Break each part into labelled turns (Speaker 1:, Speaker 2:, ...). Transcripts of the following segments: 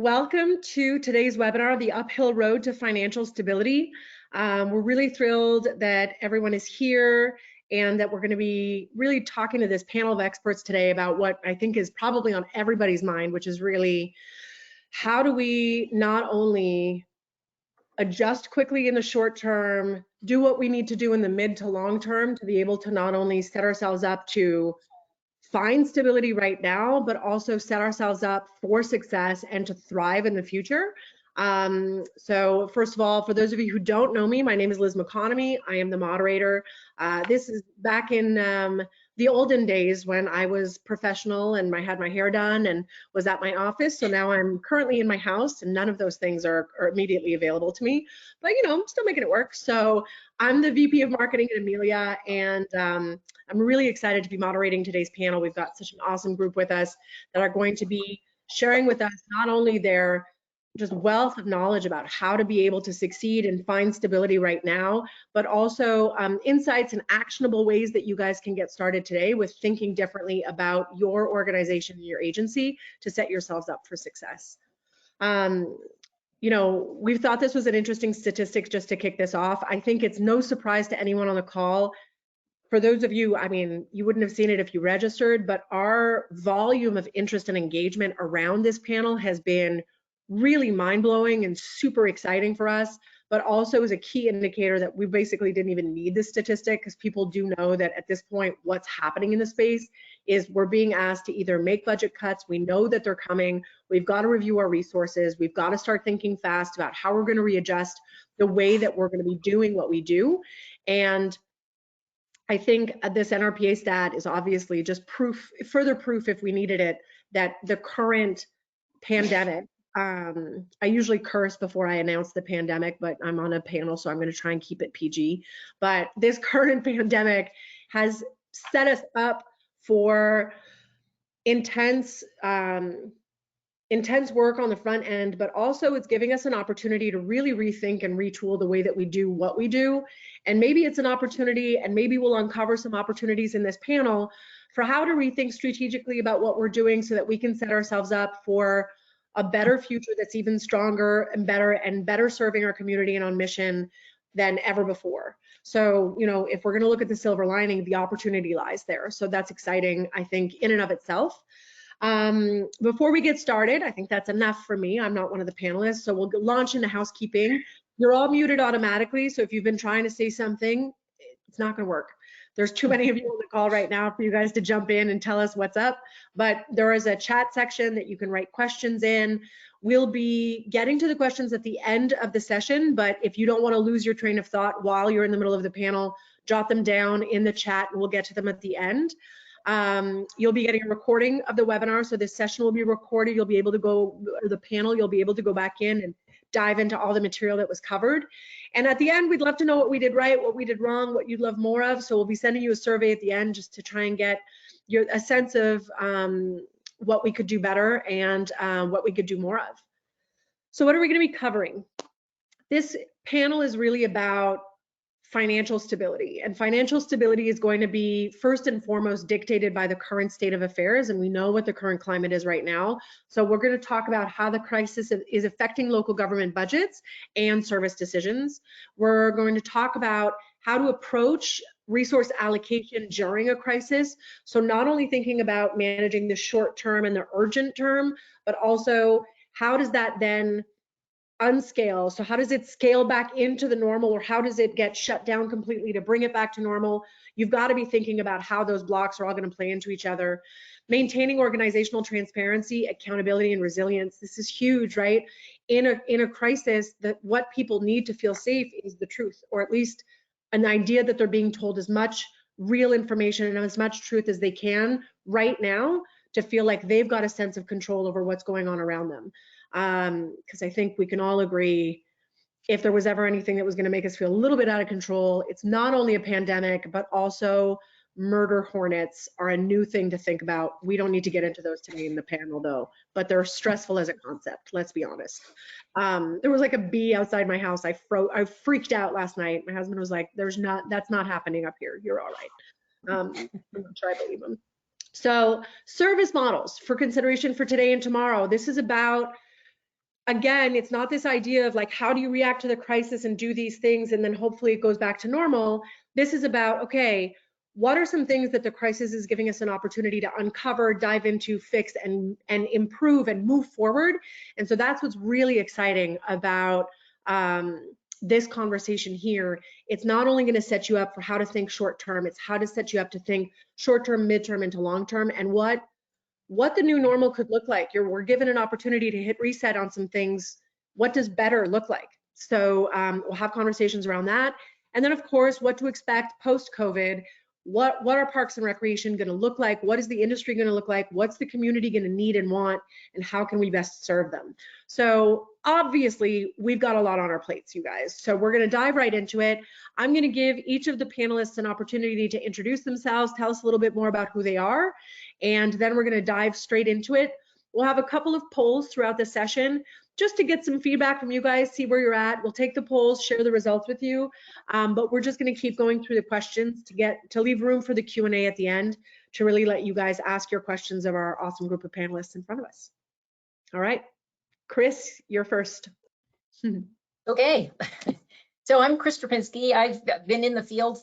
Speaker 1: Welcome to today's webinar, The Uphill Road to Financial Stability. We're really thrilled that everyone is here and that we're going to be really talking to this panel of experts today about what I think is probably on everybody's mind, which is really how do we not only adjust quickly in the short term, do what we need to do in the mid to long term to be able to not only set ourselves up to find stability right now, but also set ourselves up for success and to thrive in the future. So first of all, for those of you who don't know me, my name is Liz McConomy. I am the moderator. This is back in the olden days when I was professional and I had my hair done and was at my office. So now I'm currently in my house and none of those things are immediately available to me, but I'm still making it work. So I'm the VP of Marketing at Amelia, and I'm really excited to be moderating today's panel. We've got such an awesome group with us that are going to be sharing with us not only their just wealth of knowledge about how to be able to succeed and find stability right now, but also insights and actionable ways that you guys can get started today with thinking differently about your organization and your agency to set yourselves up for success. We've thought this was an interesting statistic just to kick this off. I think it's no surprise to anyone on the call. For those of you, you wouldn't have seen it if you registered, but our volume of interest and engagement around this panel has been really mind-blowing and super exciting for us, but also is a key indicator that we basically didn't even need this statistic, because people do know that at this point, what's happening in the space is we're being asked to either make budget cuts. We know that they're coming. We've got to review our resources. We've got to start thinking fast about how we're going to readjust the way that we're going to be doing what we do. And I think this NRPA stat is obviously just further proof, if we needed it, that the current pandemic, I usually curse before I announce the pandemic, but I'm on a panel, so I'm going to try and keep it PG. But this current pandemic has set us up for intense work on the front end, but also it's giving us an opportunity to really rethink and retool the way that we do what we do. And maybe it's an opportunity, and maybe we'll uncover some opportunities in this panel for how to rethink strategically about what we're doing so that we can set ourselves up for a better future that's even stronger and better serving our community and on mission than ever before. So, if we're going to look at the silver lining, the opportunity lies there. So that's exciting, I think, in and of itself. Before we get started, I think that's enough for me. I'm not one of the panelists, so we'll launch into housekeeping. You're all muted automatically, so if you've been trying to say something, it's not going to work. There's too many of you on the call right now for you guys to jump in and tell us what's up, but there is a chat section that you can write questions in. We'll be getting to the questions at the end of the session, but if you don't want to lose your train of thought while you're in the middle of the panel, jot them down in the chat and we'll get to them at the end. You'll be getting a recording of the webinar, so this session will be recorded. You'll be able to go, or the panel, you'll be able to go back in and dive into all the material that was covered. And at the end, we'd love to know what we did right, what we did wrong, what you'd love more of. So we'll be sending you a survey at the end just to try and get a sense of what we could do better and what we could do more of. So what are we going to be covering? This panel is really about financial stability, and financial stability is going to be first and foremost dictated by the current state of affairs, and we know what the current climate is right now. So we're going to talk about how the crisis is affecting local government budgets and service decisions. We're going to talk about how to approach resource allocation during a crisis. So not only thinking about managing the short term and the urgent term, but also how does that then unscale? So how does it scale back into the normal, or how does it get shut down completely to bring it back to normal? You've got to be thinking about how those blocks are all going to play into each other. Maintaining organizational transparency, accountability, and resilience. This is huge, right? In a crisis, that what people need to feel safe is the truth, or at least an idea that they're being told as much real information and as much truth as they can right now to feel like they've got a sense of control over what's going on around them. Because I think we can all agree, if there was ever anything that was going to make us feel a little bit out of control, it's not only a pandemic, but also murder hornets are a new thing to think about. We don't need to get into those today in the panel though, but they're stressful as a concept, let's be honest. There was like a bee outside my house. I freaked out last night. My husband was like, that's not happening up here. You're all right. I'm not sure I believe him. So service models for consideration for today and tomorrow. This is about again, it's not this idea of like, how do you react to the crisis and do these things and then hopefully it goes back to normal. This is about, okay, what are some things that the crisis is giving us an opportunity to uncover, dive into, fix, and improve and move forward? And so that's what's really exciting about this conversation here. It's not only going to set you up for how to think short term, it's how to set you up to think short term, midterm, into long term, and what the new normal could look like. We're given an opportunity to hit reset on some things. What does better look like? So we'll have conversations around that. And then of course, what to expect post-COVID. What are parks and recreation going to look like? What is the industry going to look like? What's the community going to need and want? And how can we best serve them? So obviously, we've got a lot on our plates, you guys. So we're going to dive right into it. I'm going to give each of the panelists an opportunity to introduce themselves, tell us a little bit more about who they are, and then we're going to dive straight into it. We'll have a couple of polls throughout the session just to get some feedback from you guys, see where you're at. We'll take the polls, share the results with you, but we're just going to keep going through the questions to leave room for the Q&A at the end to really let you guys ask your questions of our awesome group of panelists in front of us. All right, Chris, you're first.
Speaker 2: Okay. So I'm Chris Trapinski. I've been in the field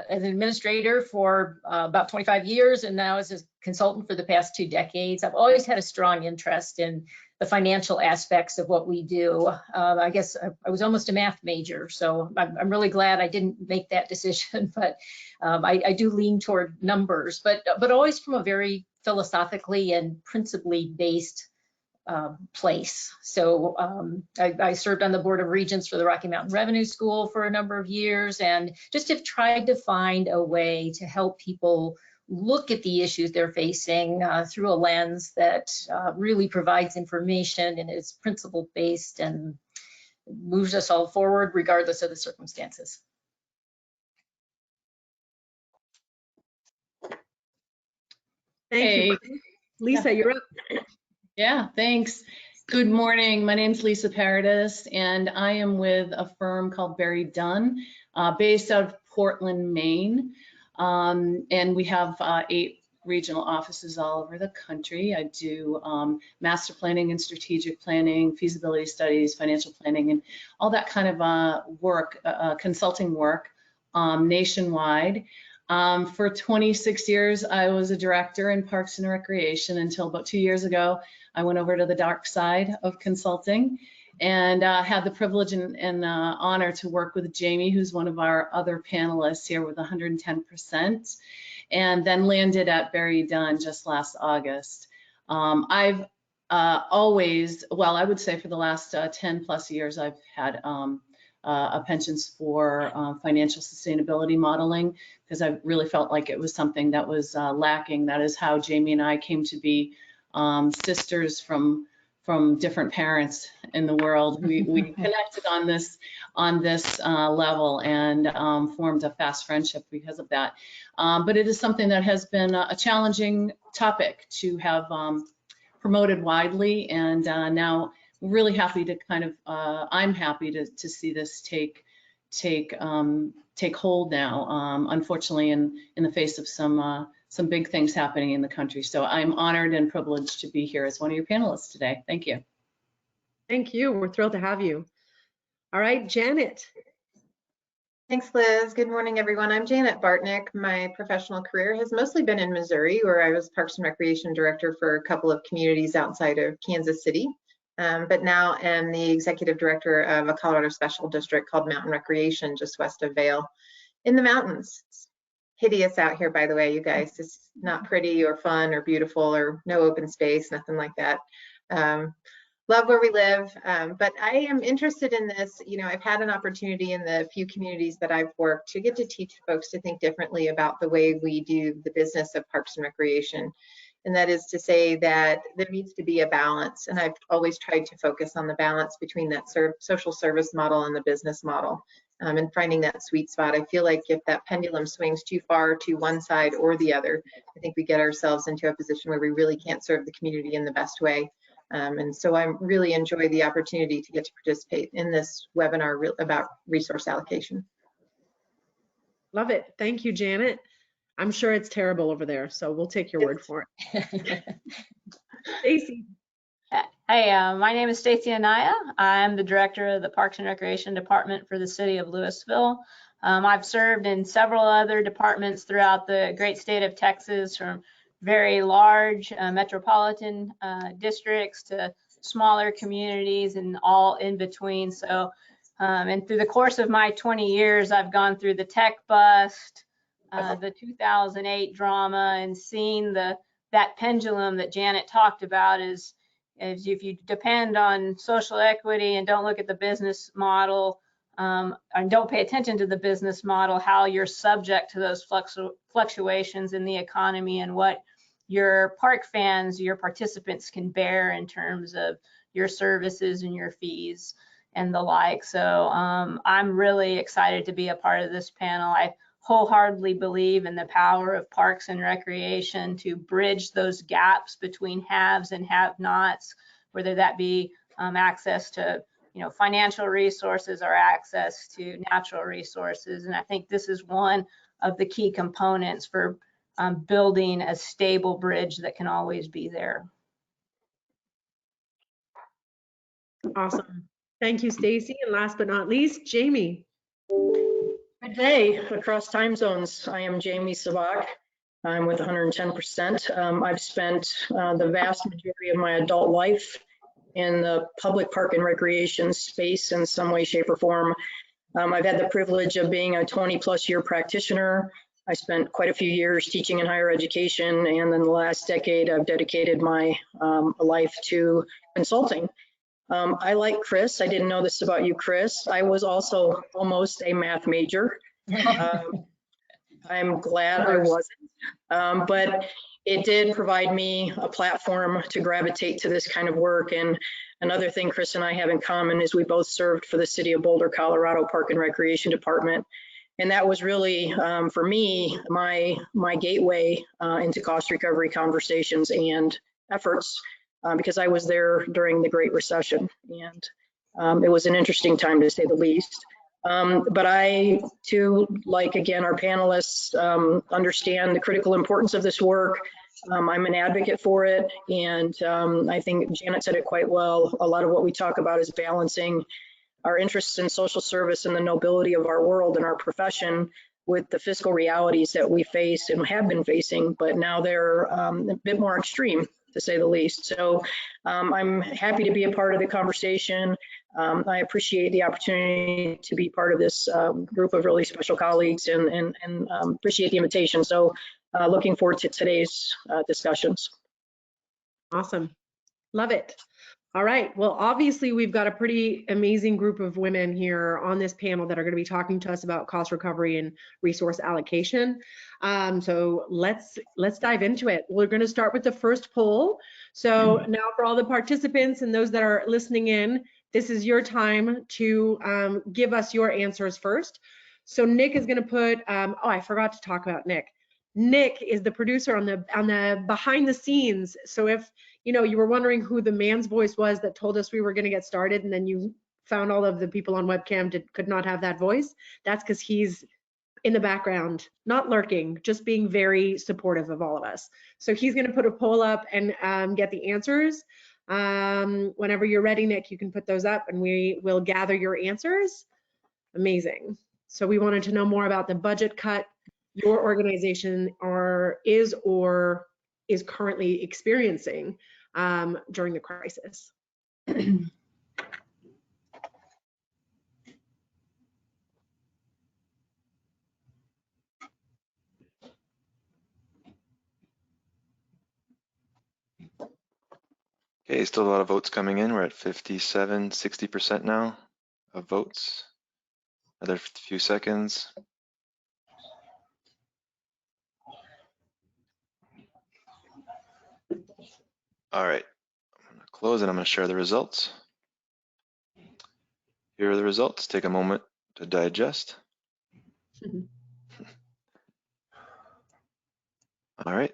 Speaker 2: as an administrator for about 25 years, and now as a consultant for the past 2 decades. I've always had a strong interest in the financial aspects of what we do. I guess I was almost a math major, so I'm really glad I didn't make that decision, but I do lean toward numbers, but always from a very philosophically and principally based place. So I served on the Board of Regents for the Rocky Mountain Revenue School for a number of years, and just have tried to find a way to help people look at the issues they're facing through a lens that really provides information and is principle-based and moves us all forward regardless of the circumstances.
Speaker 1: Thank you. Lisa, you're up.
Speaker 3: Yeah, thanks. Good morning. My name's Lisa Paradis, and I am with a firm called Berry Dunn, based out of Portland, Maine. And we have 8 regional offices all over the country. I do master planning and strategic planning, feasibility studies, financial planning, and all that kind of work, consulting work nationwide. For 26 years, I was a director in Parks and Recreation until about 2 years ago. I went over to the dark side of consulting and had the privilege and honor to work with Jamie, who's one of our other panelists here with 110%, and then landed at Berry Dunn just last August. I've always, well, I would say for the last 10 plus years, I've had a penchant for financial sustainability modeling, because I really felt like it was something that was lacking. That is how Jamie and I came to be sisters from different parents in the world. We connected on this level and formed a fast friendship because of that. But it is something that has been a challenging topic to have promoted widely, and now really happy to kind of I'm happy to see this take hold now. Unfortunately, in the face of some big things happening in the country. So I'm honored and privileged to be here as one of your panelists today. Thank you.
Speaker 1: Thank you. We're thrilled to have you. All right, Janet.
Speaker 4: Thanks, Liz. Good morning, everyone. I'm Janet Bartnick. My professional career has mostly been in Missouri, where I was Parks and Recreation Director for a couple of communities outside of Kansas City. But now am the Executive Director of a Colorado Special District called Mountain Recreation, just west of Vail, in the mountains. It's hideous out here, by the way, you guys. It's not pretty or fun or beautiful or no open space, nothing like that. Love where we live, but I am interested in this. You know, I've had an opportunity in the few communities that I've worked to get to teach folks to think differently about the way we do the business of Parks and Recreation. And that is to say that there needs to be a balance. And I've always tried to focus on the balance between that social service model and the business model, and finding that sweet spot. I feel like if that pendulum swings too far to one side or the other, I think we get ourselves into a position where we really can't serve the community in the best way. And so I really enjoy the opportunity to get to participate in this webinar about resource allocation.
Speaker 1: Love it. Thank you, Janet. I'm sure it's terrible over there, so we'll take your word for it. Stacy.
Speaker 2: Hi, my name is Stacy Anaya. I'm the director of the Parks and Recreation Department for the city of Louisville. I've served in several other departments throughout the great state of Texas, from very large metropolitan districts to smaller communities and all in between. So, and through the course of my 20 years, I've gone through the tech bust, the 2008 drama, and seen that pendulum that Janet talked about is if you depend on social equity and don't look at the business model, and don't pay attention to the business model, how you're subject to those fluctuations in the economy and what your park fans, your participants can bear in terms of your services and your fees and the like. So I'm really excited to be a part of this panel. I wholeheartedly believe in the power of parks and recreation to bridge those gaps between haves and have-nots, whether that be access to financial resources or access to natural resources. And I think this is one of the key components for building a stable bridge that can always be there.
Speaker 1: Awesome. Thank you, Stacy. And last but not least, Jamie.
Speaker 5: Good day across time zones. I am Jamie Savak. I'm with 110%. I've spent the vast majority of my adult life in the public park and recreation space in some way, shape, or form. I've had the privilege of being a 20+ year practitioner. I spent quite a few years teaching in higher education, and then the last decade I've dedicated my life to consulting. I like Chris. I didn't know this about you, Chris. I was also almost a math major. I'm glad I wasn't, but it did provide me a platform to gravitate to this kind of work. And another thing Chris and I have in common is we both served for the City of Boulder, Colorado Park and Recreation Department. And that was really, for me, my gateway into cost recovery conversations and efforts. Because I was there during the Great Recession, and it was an interesting time to say the least. But I too, like again, our panelists, understand the critical importance of this work. I'm an advocate for it, and I think Janet said it quite well. A lot of what we talk about is balancing our interests in social service and the nobility of our world and our profession with the fiscal realities that we face and have been facing, but now they're a bit more extreme, to say the least. So I'm happy to be a part of the conversation. I appreciate the opportunity to be part of this group of really special colleagues and appreciate the invitation. So looking forward to today's discussions.
Speaker 1: Awesome. Love it. All right. Well, obviously, we've got a pretty amazing group of women here on this panel that are going to be talking to us about cost recovery and resource allocation. So let's dive into it. We're going to start with the first poll. So now for all the participants and those that are listening in, this is your time to give us your answers first. So Nick is going to put, oh, I forgot to talk about Nick. Nick is the producer on the behind the scenes. So if you were wondering who the man's voice was that told us we were going to get started, and then you found all of the people on webcam could not have that voice, that's because he's in the background, not lurking, just being very supportive of all of us. So he's going to put a poll up and get the answers. Whenever you're ready, Nick, you can put those up and we will gather your answers. Amazing. So we wanted to know more about the budget cut your organization is currently experiencing during the crisis.
Speaker 6: Okay, still a lot of votes coming in. We're at 57, 60% now of votes. Another few seconds. All right, I'm gonna close and I'm gonna share the results. Here are the results. Take a moment to digest. All right.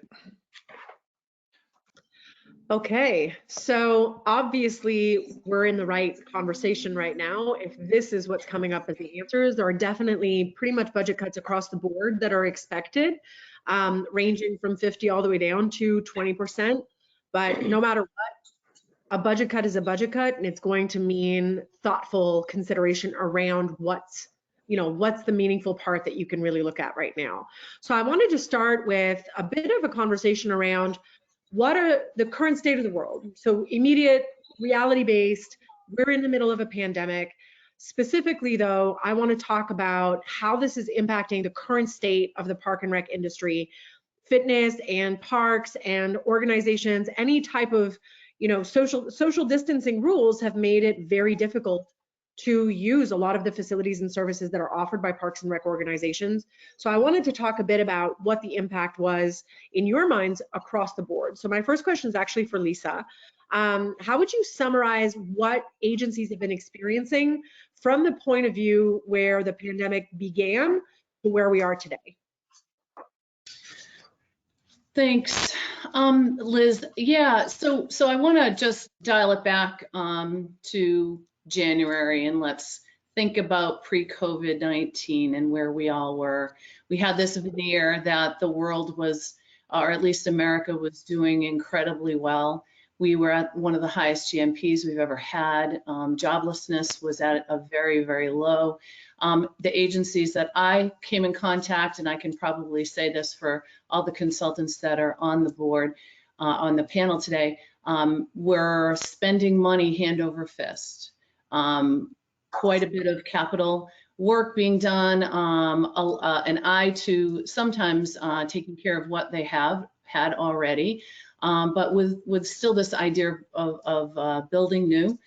Speaker 1: Okay, so obviously we're in the right conversation right now. If this is what's coming up as the answers, there are definitely pretty much budget cuts across the board that are expected, ranging from 50 all the way down to 20%. But no matter what, a budget cut is a budget cut, and it's going to mean thoughtful consideration around what's the meaningful part that you can really look at right now. So I wanted to start with a bit of a conversation around what are the current state of the world. So immediate, reality-based, we're in the middle of a pandemic. Specifically though, I want to talk about how this is impacting the current state of the park and rec industry, fitness and parks and organizations. Any type of social distancing rules have made it very difficult to use a lot of the facilities and services that are offered by parks and rec organizations. So I wanted to talk a bit about what the impact was in your minds across the board. So my first question is actually for Lisa. How would you summarize what agencies have been experiencing from the point of view where the pandemic began to where we are today?
Speaker 3: Thanks, Liz. Yeah, so I want to just dial it back to January, and let's think about pre-COVID-19 and where we all were. We had this veneer that the world was, or at least America was doing incredibly well. We were at one of the highest GMPs we've ever had. Joblessness was at a very, very low. The agencies that I came in contact, and I can probably say this for all the consultants that are on the board, on the panel today, were spending money hand over fist. Quite a bit of capital work being done, an eye to sometimes taking care of what they have had already, but with still this idea of building new.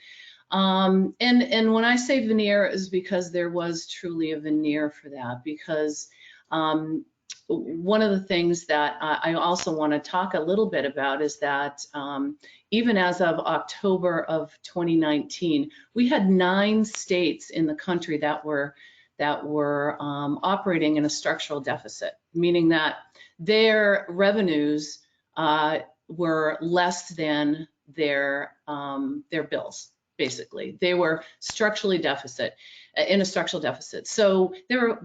Speaker 3: And when I say veneer is because there was truly a veneer for that, because one of the things that I also want to talk a little bit about is that even as of October of 2019, we had 9 states in the country that were operating in a structural deficit, meaning that their revenues were less than their bills. Basically, they were structurally in a structural deficit. So we were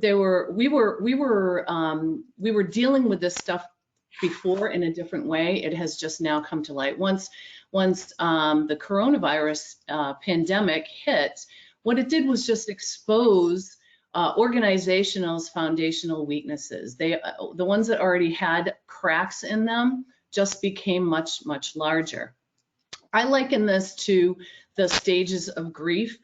Speaker 3: dealing with this stuff before in a different way. It has just now come to light. Once the coronavirus pandemic hit, what it did was just expose organizational's foundational weaknesses. The ones that already had cracks in them just became much, much larger. I liken this to the stages of grief,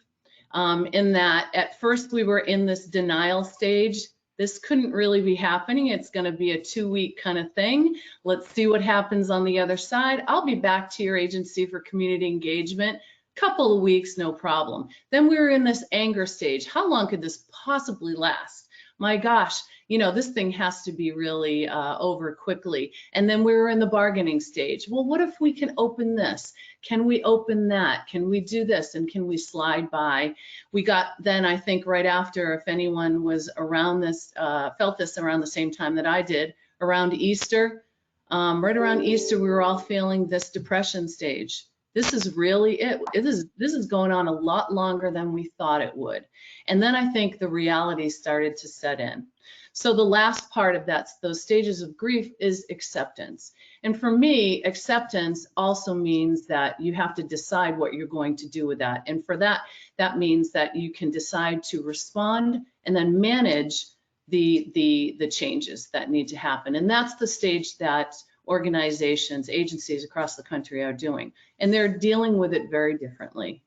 Speaker 3: in that at first we were in this denial stage. This couldn't really be happening. It's going to be a 2-week kind of thing. Let's see what happens on the other side. I'll be back to your agency for community engagement. Couple of weeks, no problem. Then we were in this anger stage. How long could this possibly last? My gosh, this thing has to be really over quickly. And then we were in the bargaining stage. Well, what if we can open this? Can we open that? Can we do this? And can we slide by? We got then, I think right after, if anyone was around this, felt this around the same time that I did, around Easter, right around Easter, we were all feeling this depression stage. This is really it. This is going on a lot longer than we thought it would. And then I think the reality started to set in. So the last part of that, those stages of grief, is acceptance. And for me, acceptance also means that you have to decide what you're going to do with that. And for that, that means that you can decide to respond and then manage the changes that need to happen. And that's the stage that organizations, agencies across the country are doing. And they're dealing with it very differently.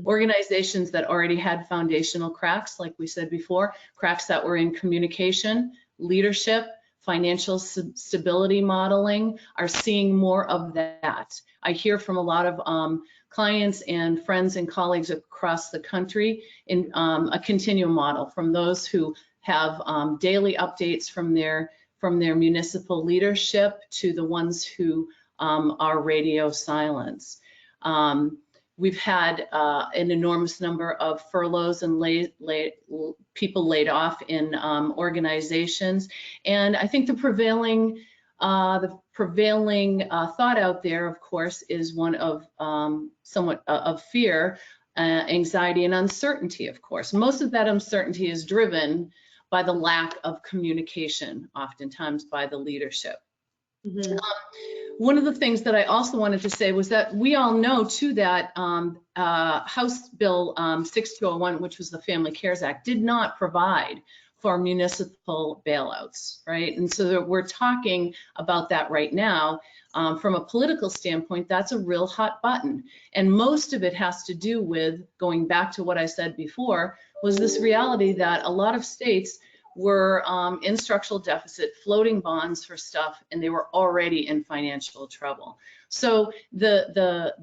Speaker 3: Organizations that already had foundational cracks, like we said before, cracks that were in communication, leadership, financial stability modeling, are seeing more of that. I hear from a lot of clients and friends and colleagues across the country in a continuum model, from those who have daily updates from their municipal leadership to the ones who are radio silence. We've had an enormous number of furloughs and people laid off in organizations, and I think the prevailing thought out there, of course, is one of somewhat of fear, anxiety, and uncertainty. Of course, most of that uncertainty is driven by the lack of communication, oftentimes by the leadership. one of the things that I also wanted to say was that we all know too that House Bill 6201, which was the Family Cares Act, did not provide for municipal bailouts, right? And so that we're talking about that right now. From a political standpoint, that's a real hot button. And most of it has to do with, going back to what I said before, was this reality that a lot of states were in structural deficit, floating bonds for stuff, and they were already in financial trouble. So the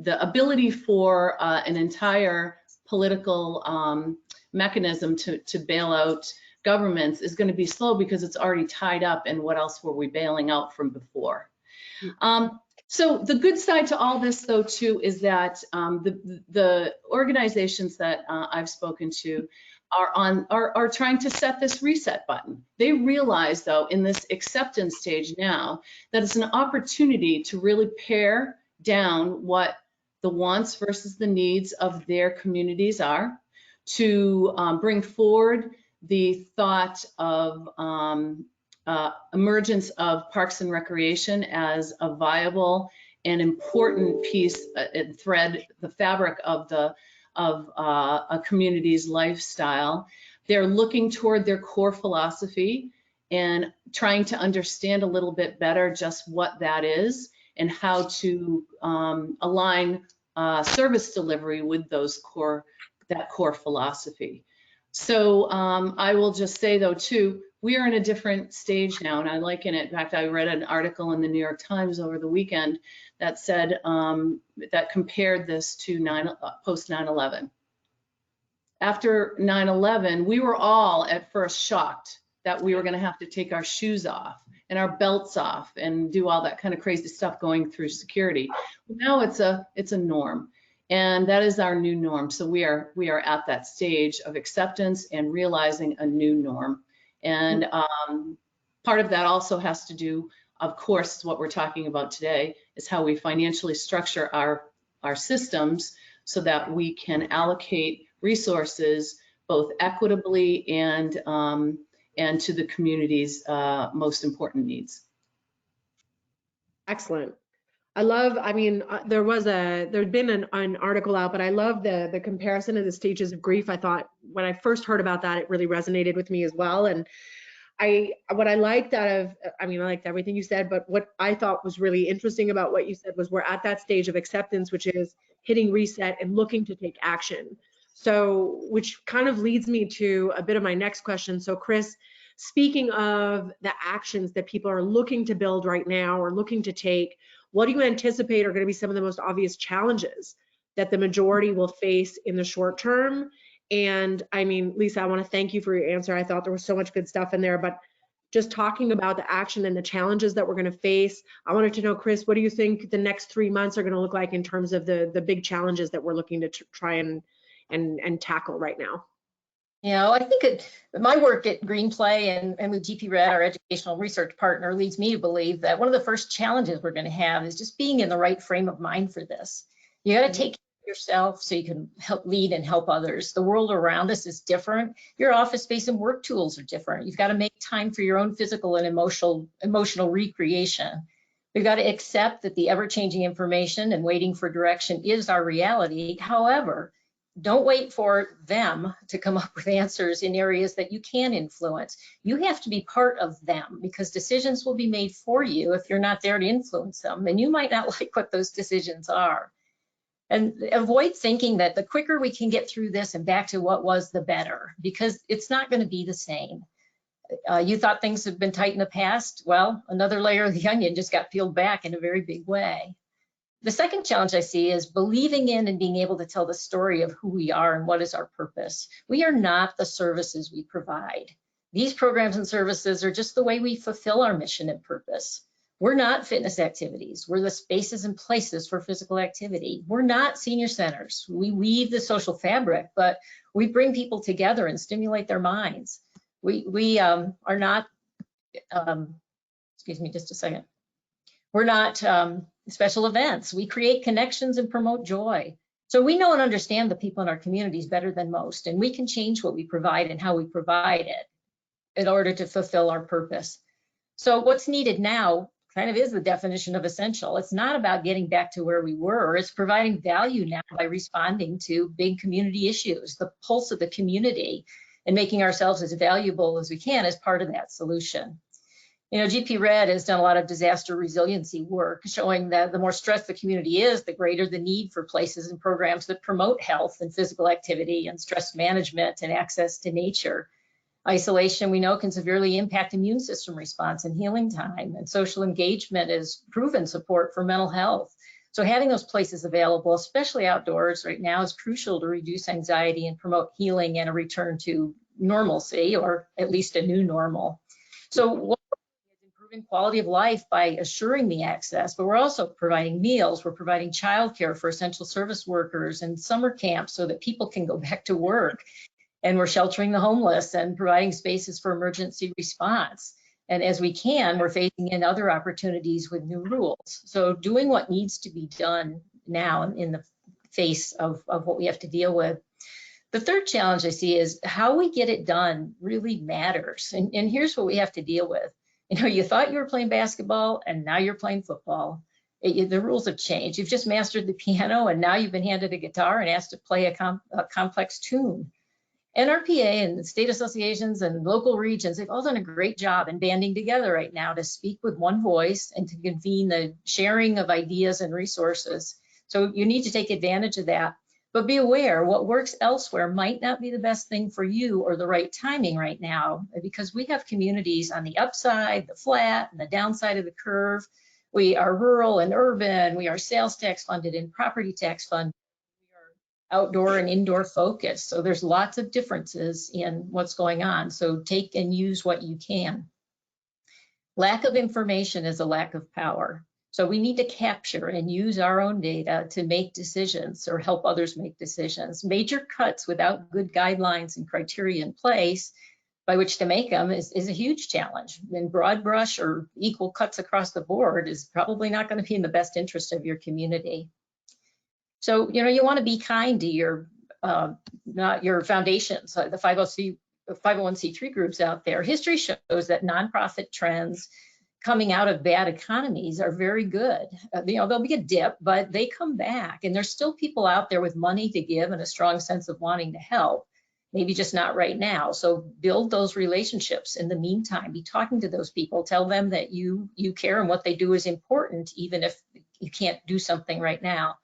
Speaker 3: ability for an entire political mechanism to bail out governments is going to be slow because it's already tied up in what else were we bailing out from before. So the good side to all this, though, too, is that the organizations that I've spoken to are trying to set this reset button. They realize, though, in this acceptance stage now, that it's an opportunity to really pare down what the wants versus the needs of their communities are, to bring forward the thought of emergence of parks and recreation as a viable and important piece and thread, the fabric of a community's lifestyle. They're looking toward their core philosophy and trying to understand a little bit better just what that is and how to align service delivery with that core philosophy. So I will just say, though, too, we are in a different stage now, and I liken it. In fact, I read an article in the New York Times over the weekend that said, that compared this to post 9/11. After 9/11, we were all at first shocked that we were going to have to take our shoes off and our belts off and do all that kind of crazy stuff going through security. Now it's a norm. And that is our new norm. So we are at that stage of acceptance and realizing a new norm. And part of that also has to do, of course, what we're talking about today is how we financially structure our systems so that we can allocate resources both equitably and to the community's most important needs.
Speaker 1: Excellent. I love, I mean, there'd been an article out, but I love the comparison of the stages of grief. I thought when I first heard about that, it really resonated with me as well. And what I liked I liked everything you said, but what I thought was really interesting about what you said was we're at that stage of acceptance, which is hitting reset and looking to take action. So, which kind of leads me to a bit of my next question. So Chris, speaking of the actions that people are looking to build right now or looking to take, what do you anticipate are going to be some of the most obvious challenges that the majority will face in the short term? And I mean, Lisa, I want to thank you for your answer. I thought there was so much good stuff in there, but just talking about the action and the challenges that we're going to face, I wanted to know, Chris, what do you think the next 3 months are going to look like in terms of the big challenges that we're looking to try and tackle right now?
Speaker 2: Yeah, I think my work at Greenplay and with GP Red, our educational research partner, leads me to believe that one of the first challenges we're going to have is just being in the right frame of mind for this. You got to take care of yourself so you can help lead and help others. The world around us is different. Your office space and work tools are different. You've got to make time for your own physical and emotional recreation. We've got to accept that the ever-changing information and waiting for direction is our reality. However, don't wait for them to come up with answers in areas that you can influence. You have to be part of them because decisions will be made for you if you're not there to influence them. And you might not like what those decisions are. And avoid thinking that the quicker we can get through this and back to what was, the better, because it's not going to be the same. You thought things have been tight in the past. Well, another layer of the onion just got peeled back in a very big way. The second challenge I see is believing in and being able to tell the story of who we are and what is our purpose. We are not the services we provide. These programs and services are just the way we fulfill our mission and purpose. We're not fitness activities. We're the spaces and places for physical activity. We're not senior centers. We weave the social fabric, but we bring people together and stimulate their minds. We are not, excuse me just a second. We're not special events. We create connections and promote joy. So we know and understand the people in our communities better than most, and we can change what we provide and how we provide it in order to fulfill our purpose. So what's needed now kind of is the definition of essential. It's not about getting back to where we were. It's providing value now by responding to big community issues, the pulse of the community, and making ourselves as valuable as we can as part of that solution. You know, GP Red has done a lot of disaster resiliency work, showing that the more stressed the community is, the greater the need for places and programs that promote health and physical activity and stress management and access to nature. Isolation, we know, can severely impact immune system response and healing time, and social engagement is proven support for mental health. So having those places available, especially outdoors right now, is crucial to reduce anxiety and promote healing and a return to normalcy, or at least a new normal. So what is improving quality of life by assuring the access, but we're also providing meals, we're providing childcare for essential service workers and summer camps so that people can go back to work. And we're sheltering the homeless and providing spaces for emergency response. And as we can, we're phasing in other opportunities with new rules. So doing what needs to be done now in the face of what we have to deal with. The third challenge I see is how we get it done really matters. And here's what we have to deal with. You know, you thought you were playing basketball and now you're playing football. The rules have changed. You've just mastered the piano and now you've been handed a guitar and asked to play a complex tune. NRPA and the state associations and local regions, they've all done a great job in banding together right now to speak with one voice and to convene the sharing of ideas and resources. So you need to take advantage of that. But be aware, what works elsewhere might not be the best thing for you or the right timing right now, because we have communities on the upside, the flat, and the downside of the curve. We are rural and urban, we are sales tax funded and property tax funded. Outdoor and indoor focus. So there's lots of differences in what's going on. So take and use what you can. Lack of information is a lack of power. So we need to capture and use our own data to make decisions or help others make decisions. Major cuts without good guidelines and criteria in place by which to make them is a huge challenge. And broad brush or equal cuts across the board is probably not going to be in the best interest of your community. So, you know, you want to be kind to your foundations, the 501c3 groups out there. History shows that nonprofit trends coming out of bad economies are very good. You know, there'll be a dip, but they come back, and there's still people out there with money to give and a strong sense of wanting to help. Maybe just not right now. So build those relationships in the meantime. Be talking to those people. Tell them that you care and what they do is important, even if you can't do something right now.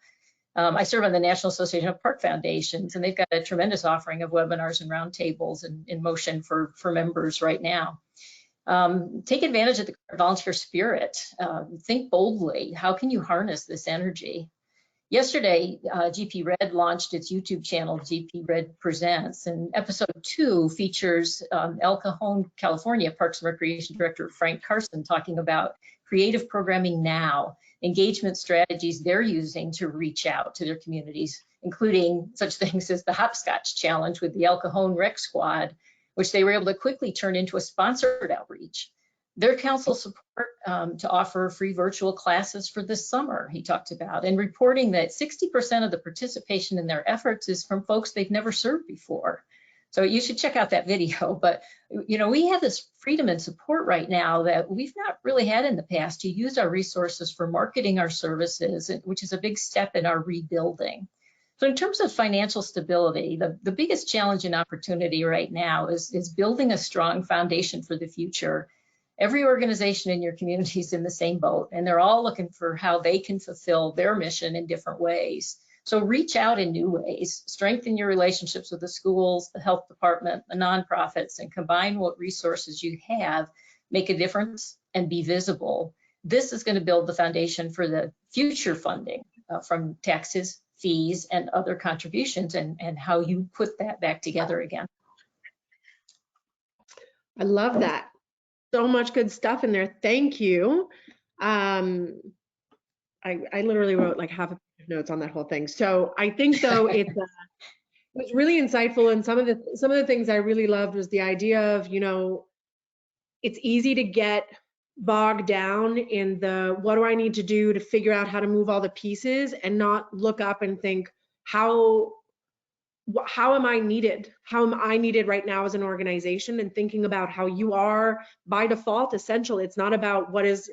Speaker 2: I serve on the National Association of Park Foundations, and they've got a tremendous offering of webinars and roundtables in motion for members right now. Take advantage of the volunteer spirit. Think boldly. How can you harness this energy? Yesterday, GP Red launched its YouTube channel, GP Red Presents, and episode 2 features El Cajon, California Parks and Recreation Director Frank Carson talking about creative programming now, engagement strategies they're using to reach out to their communities, including such things as the Hopscotch Challenge with the El Cajon Rec Squad, which they were able to quickly turn into a sponsored outreach. Their council support to offer free virtual classes for this summer, he talked about, and reporting that 60% of the participation in their efforts is from folks they've never served before. So you should check out that video. But, you know, we have this freedom and support right now that we've not really had in the past to use our resources for marketing our services, which is a big step in our rebuilding. So in terms of financial stability, the biggest challenge and opportunity right now is building a strong foundation for the future. Every organization in your community is in the same boat, and they're all looking for how they can fulfill their mission in different ways. So reach out in new ways, strengthen your relationships with the schools, the health department, the nonprofits, and combine what resources you have, make a difference, and be visible. This is going to build the foundation for the future funding from taxes, fees, and other contributions, and how you put that back together again.
Speaker 1: I love that. So much good stuff in there. Thank you. I literally wrote like half a page of notes on that whole thing. So I think though it was really insightful, and some of the things I really loved was the idea of, you know, it's easy to get bogged down in the what do I need to do to figure out how to move all the pieces and not look up and think how how am I needed? How am I needed right now as an organization? And thinking about how you are by default essential. It's not about what is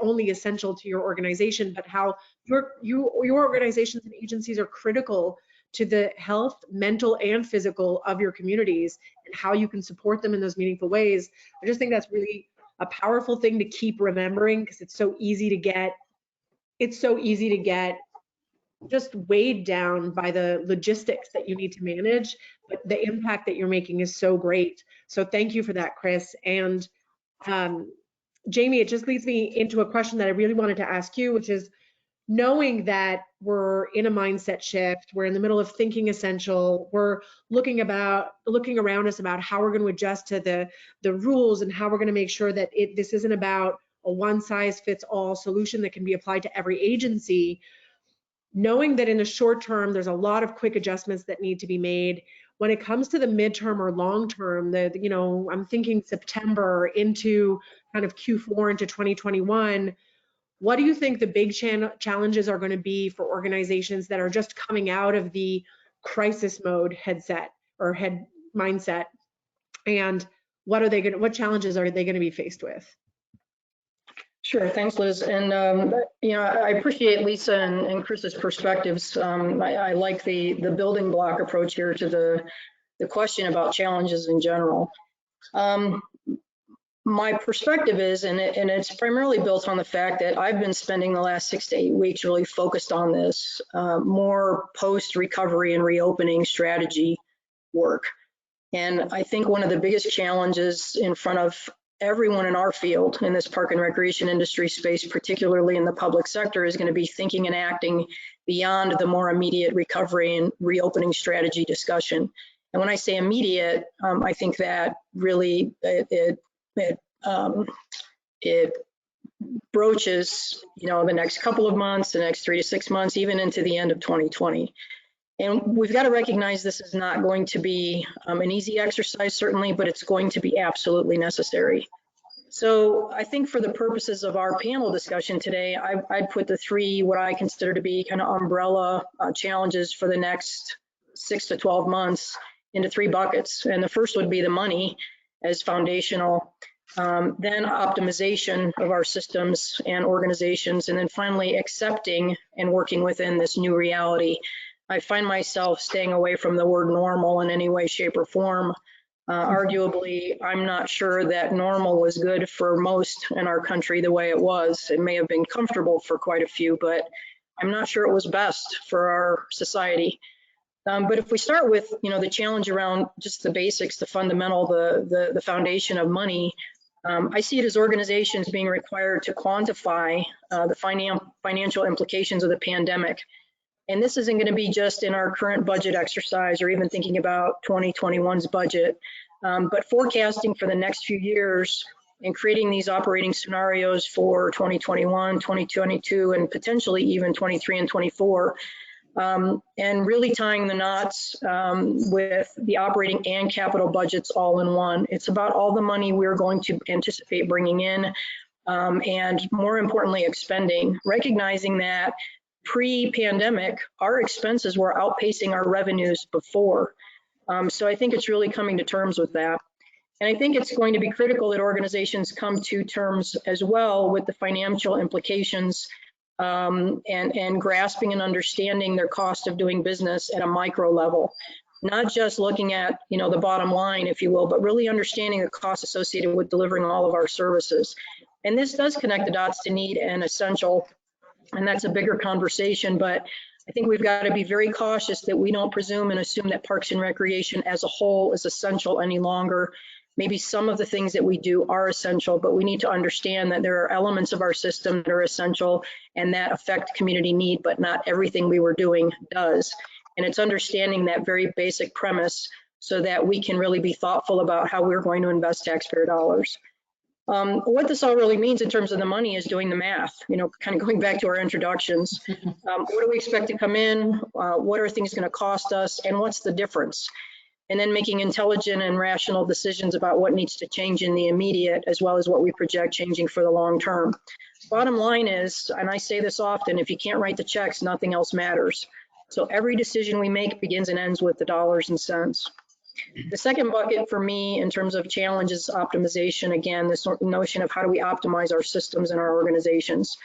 Speaker 1: only essential to your organization, but how your organizations and agencies are critical to the health, mental and physical of your communities, and how you can support them in those meaningful ways. I just think that's really a powerful thing to keep remembering, because it's so easy to get just weighed down by the logistics that you need to manage, but the impact that you're making is so great. So thank you for that, Chris. And Jamie, it just leads me into a question that I really wanted to ask you, which is, knowing that we're in a mindset shift, we're in the middle of thinking essential, we're looking around us about how we're going to adjust to the rules and how we're going to make sure that this isn't about a one-size-fits-all solution that can be applied to every agency. Knowing that in the short term, there's a lot of quick adjustments that need to be made. When it comes to the midterm or long term, I'm thinking September into kind of Q4 into 2021, what do you think the big challenges are going to be for organizations that are just coming out of the crisis mode mindset? And what challenges are they going to be faced with?
Speaker 5: Sure, thanks, Liz. And I appreciate Lisa and Chris's perspectives. I like the building block approach here to the question about challenges in general. My perspective is, and it's primarily built on the fact that I've been spending the last 6 to 8 weeks really focused on this more post-recovery and reopening strategy work. And I think one of the biggest challenges in front of everyone in our field, in this park and recreation industry space, particularly in the public sector, is going to be thinking and acting beyond the more immediate recovery and reopening strategy discussion. And when I say immediate, I think that really it broaches, the next couple of months, the next 3 to 6 months, even into the end of 2020. And we've got to recognize this is not going to be an easy exercise, certainly, but it's going to be absolutely necessary. So I think for the purposes of our panel discussion today, I'd put the 3, what I consider to be kind of umbrella challenges for the next 6 to 12 months into 3 buckets. And the first would be the money as foundational, then optimization of our systems and organizations, and then finally accepting and working within this new reality. I find myself staying away from the word normal in any way, shape, or form. Arguably, I'm not sure that normal was good for most in our country the way it was. It may have been comfortable for quite a few, but I'm not sure it was best for our society. But if we start with, the challenge around just the basics, the fundamental, the foundation of money, I see it as organizations being required to quantify the financial implications of the pandemic. And this isn't going to be just in our current budget exercise or even thinking about 2021's budget, but forecasting for the next few years and creating these operating scenarios for 2021, 2022, and potentially even 23 and 24. And really tying the knots with the operating and capital budgets all in one. It's about all the money we're going to anticipate bringing in, and more importantly, expending, recognizing that pre-pandemic, our expenses were outpacing our revenues before. So I think it's really coming to terms with that. And I think it's going to be critical that organizations come to terms as well with the financial implications and grasping and understanding their cost of doing business at a micro level, not just looking at, the bottom line, if you will, but really understanding the costs associated with delivering all of our services. And this does connect the dots to need and essential, and that's a bigger conversation, but I think we've got to be very cautious that we don't presume and assume that parks and recreation as a whole is essential any longer. Maybe some of the things that we do are essential, but we need to understand that there are elements of our system that are essential and that affect community need, but not everything we were doing does. And it's understanding that very basic premise so that we can really be thoughtful about how we're going to invest taxpayer dollars. What this all really means in terms of the money is doing the math, kind of going back to our introductions. What do we expect to come in? What are things going to cost us? And what's the difference? And then making intelligent and rational decisions about what needs to change in the immediate, as well as what we project changing for the long term. Bottom line is, and I say this often, if you can't write the checks, nothing else matters. So every decision we make begins and ends with the dollars and cents. The second bucket for me in terms of challenge is optimization. Again, this notion of how do we optimize our systems and our organizations.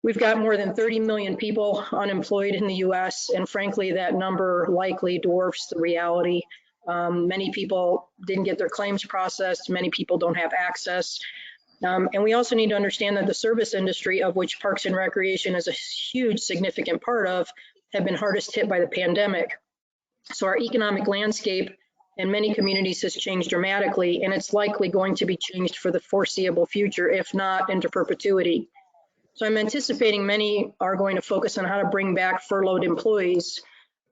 Speaker 5: We've got more than 30 million people unemployed in the US, and frankly, that number likely dwarfs the reality. Many people didn't get their claims processed. Many people don't have access. And we also need to understand that the service industry, of which Parks and Recreation is a huge, significant part of, have been hardest hit by the pandemic. So our economic landscape in many communities has changed dramatically, and it's likely going to be changed for the foreseeable future, if not into perpetuity. So I'm anticipating many are going to focus on how to bring back furloughed employees,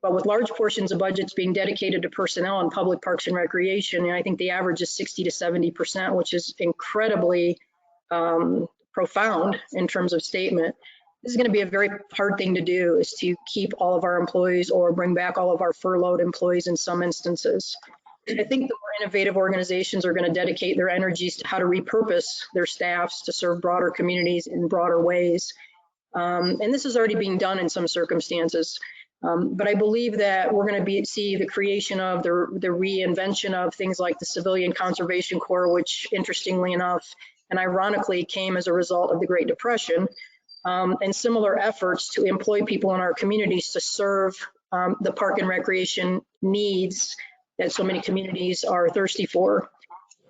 Speaker 5: but with large portions of budgets being dedicated to personnel in public parks and recreation, and I think the average is 60 to 70%, which is incredibly profound in terms of statement. This is going to be a very hard thing to do, is to keep all of our employees or bring back all of our furloughed employees in some instances. I think the more innovative organizations are going to dedicate their energies to how to repurpose their staffs to serve broader communities in broader ways. And this is already being done in some circumstances. But I believe that we're going to see the creation of the reinvention of things like the Civilian Conservation Corps, which interestingly enough, and ironically came as a result of the Great Depression, and similar efforts to employ people in our communities to serve the park and recreation needs that so many communities are thirsty for.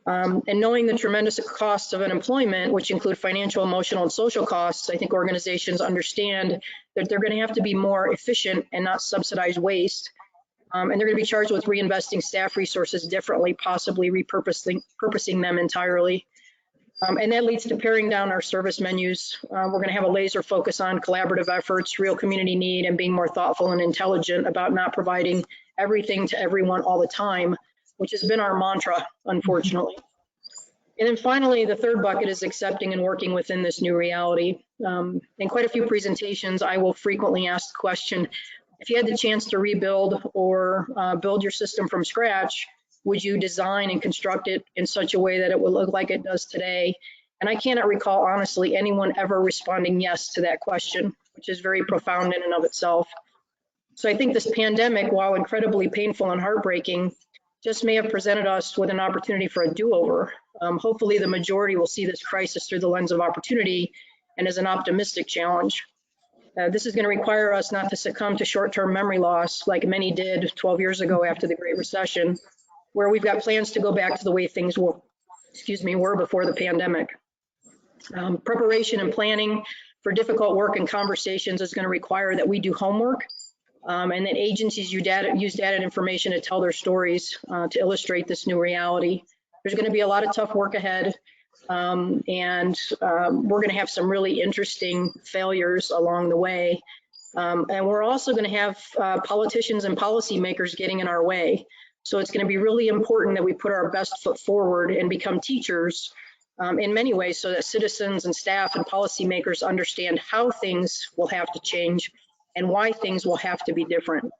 Speaker 5: And knowing the tremendous costs of unemployment, which include financial, emotional, and social costs, I think organizations understand that they're going to have to be more efficient and not subsidize waste. And they're going to be charged with reinvesting staff resources differently, possibly repurposing them entirely. And that leads to paring down our service menus. We're going to have a laser focus on collaborative efforts, real community need, and being more thoughtful and intelligent about not providing everything to everyone all the time, which has been our mantra, unfortunately. And then finally, the third bucket is accepting and working within this new reality. In quite a few presentations, I will frequently ask the question, if you had the chance to rebuild or build your system from scratch, would you design and construct it in such a way that it would look like it does today? And I cannot recall, honestly, anyone ever responding yes to that question, which is very profound in and of itself. So I think this pandemic, while incredibly painful and heartbreaking, just may have presented us with an opportunity for a do-over. Hopefully the majority will see this crisis through the lens of opportunity and as an optimistic challenge. This is going to require us not to succumb to short-term memory loss like many did 12 years ago after the Great Recession, where we've got plans to go back to the way things were before the pandemic. Preparation and planning for difficult work and conversations is going to require that we do homework, and that agencies use data and information to tell their stories to illustrate this new reality. There's going to be a lot of tough work ahead, and we're going to have some really interesting failures along the way. And we're also going to have politicians and policymakers getting in our way. So it's going to be really important that we put our best foot forward and become teachers in many ways, so that citizens and staff and policymakers understand how things will have to change and why things will have to be different.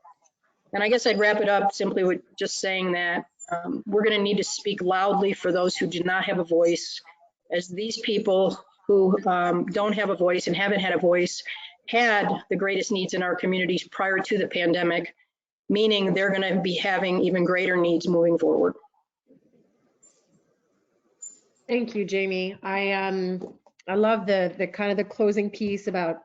Speaker 5: And I guess I'd wrap it up simply with just saying that we're going to need to speak loudly for those who do not have a voice, as these people who don't have a voice and haven't had a voice had the greatest needs in our communities prior to the pandemic, meaning they're going to be having even greater needs moving forward.
Speaker 1: Thank you, Jamie. I love the kind of the closing piece about,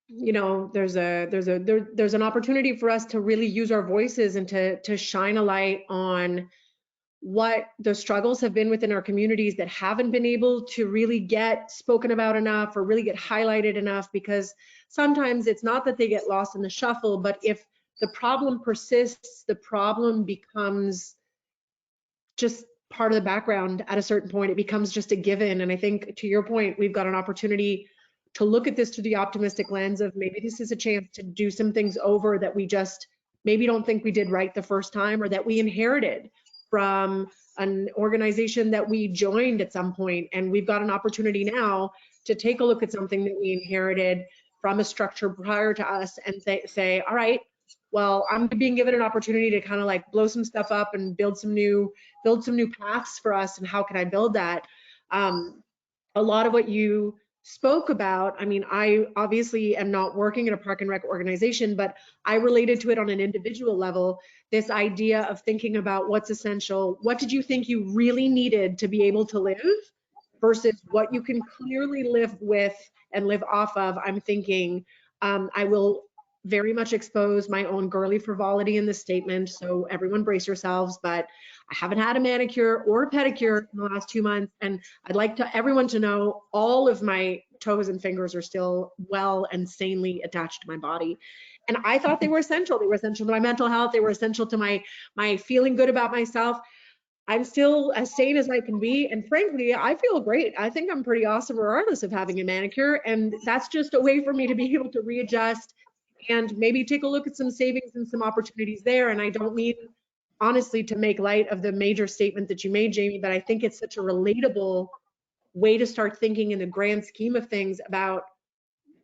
Speaker 1: you know, there's an opportunity for us to really use our voices and to shine a light on what the struggles have been within our communities that haven't been able to really get spoken about enough or really get highlighted enough, because sometimes it's not that they get lost in the shuffle, but if the problem persists, the problem becomes just part of the background at a certain point. It becomes just a given. And I think, to your point, we've got an opportunity to look at this through the optimistic lens of maybe this is a chance to do some things over that we just maybe don't think we did right the first time, or that we inherited from an organization that we joined at some point. And we've got an opportunity now to take a look at something that we inherited from a structure prior to us and say, all right, well, I'm being given an opportunity to kind of like blow some stuff up and build some new paths for us. And how can I build that? A lot of what you spoke about, I mean, I obviously am not working in a park and rec organization, but I related to it on an individual level, this idea of thinking about what's essential. What did you think you really needed to be able to live versus what you can clearly live with and live off of? I'm thinking I will very much expose my own girly frivolity in this statement, so everyone brace yourselves, but I haven't had a manicure or a pedicure in the last 2 months, and I'd like everyone to know all of my toes and fingers are still well and sanely attached to my body. And I thought they were essential. They were essential to my mental health. They were essential to my feeling good about myself. I'm still as sane as I can be. And frankly, I feel great. I think I'm pretty awesome regardless of having a manicure. And that's just a way for me to be able to readjust and maybe take a look at some savings and some opportunities there. And I don't mean, honestly, to make light of the major statement that you made, Jamie, but I think it's such a relatable way to start thinking in the grand scheme of things about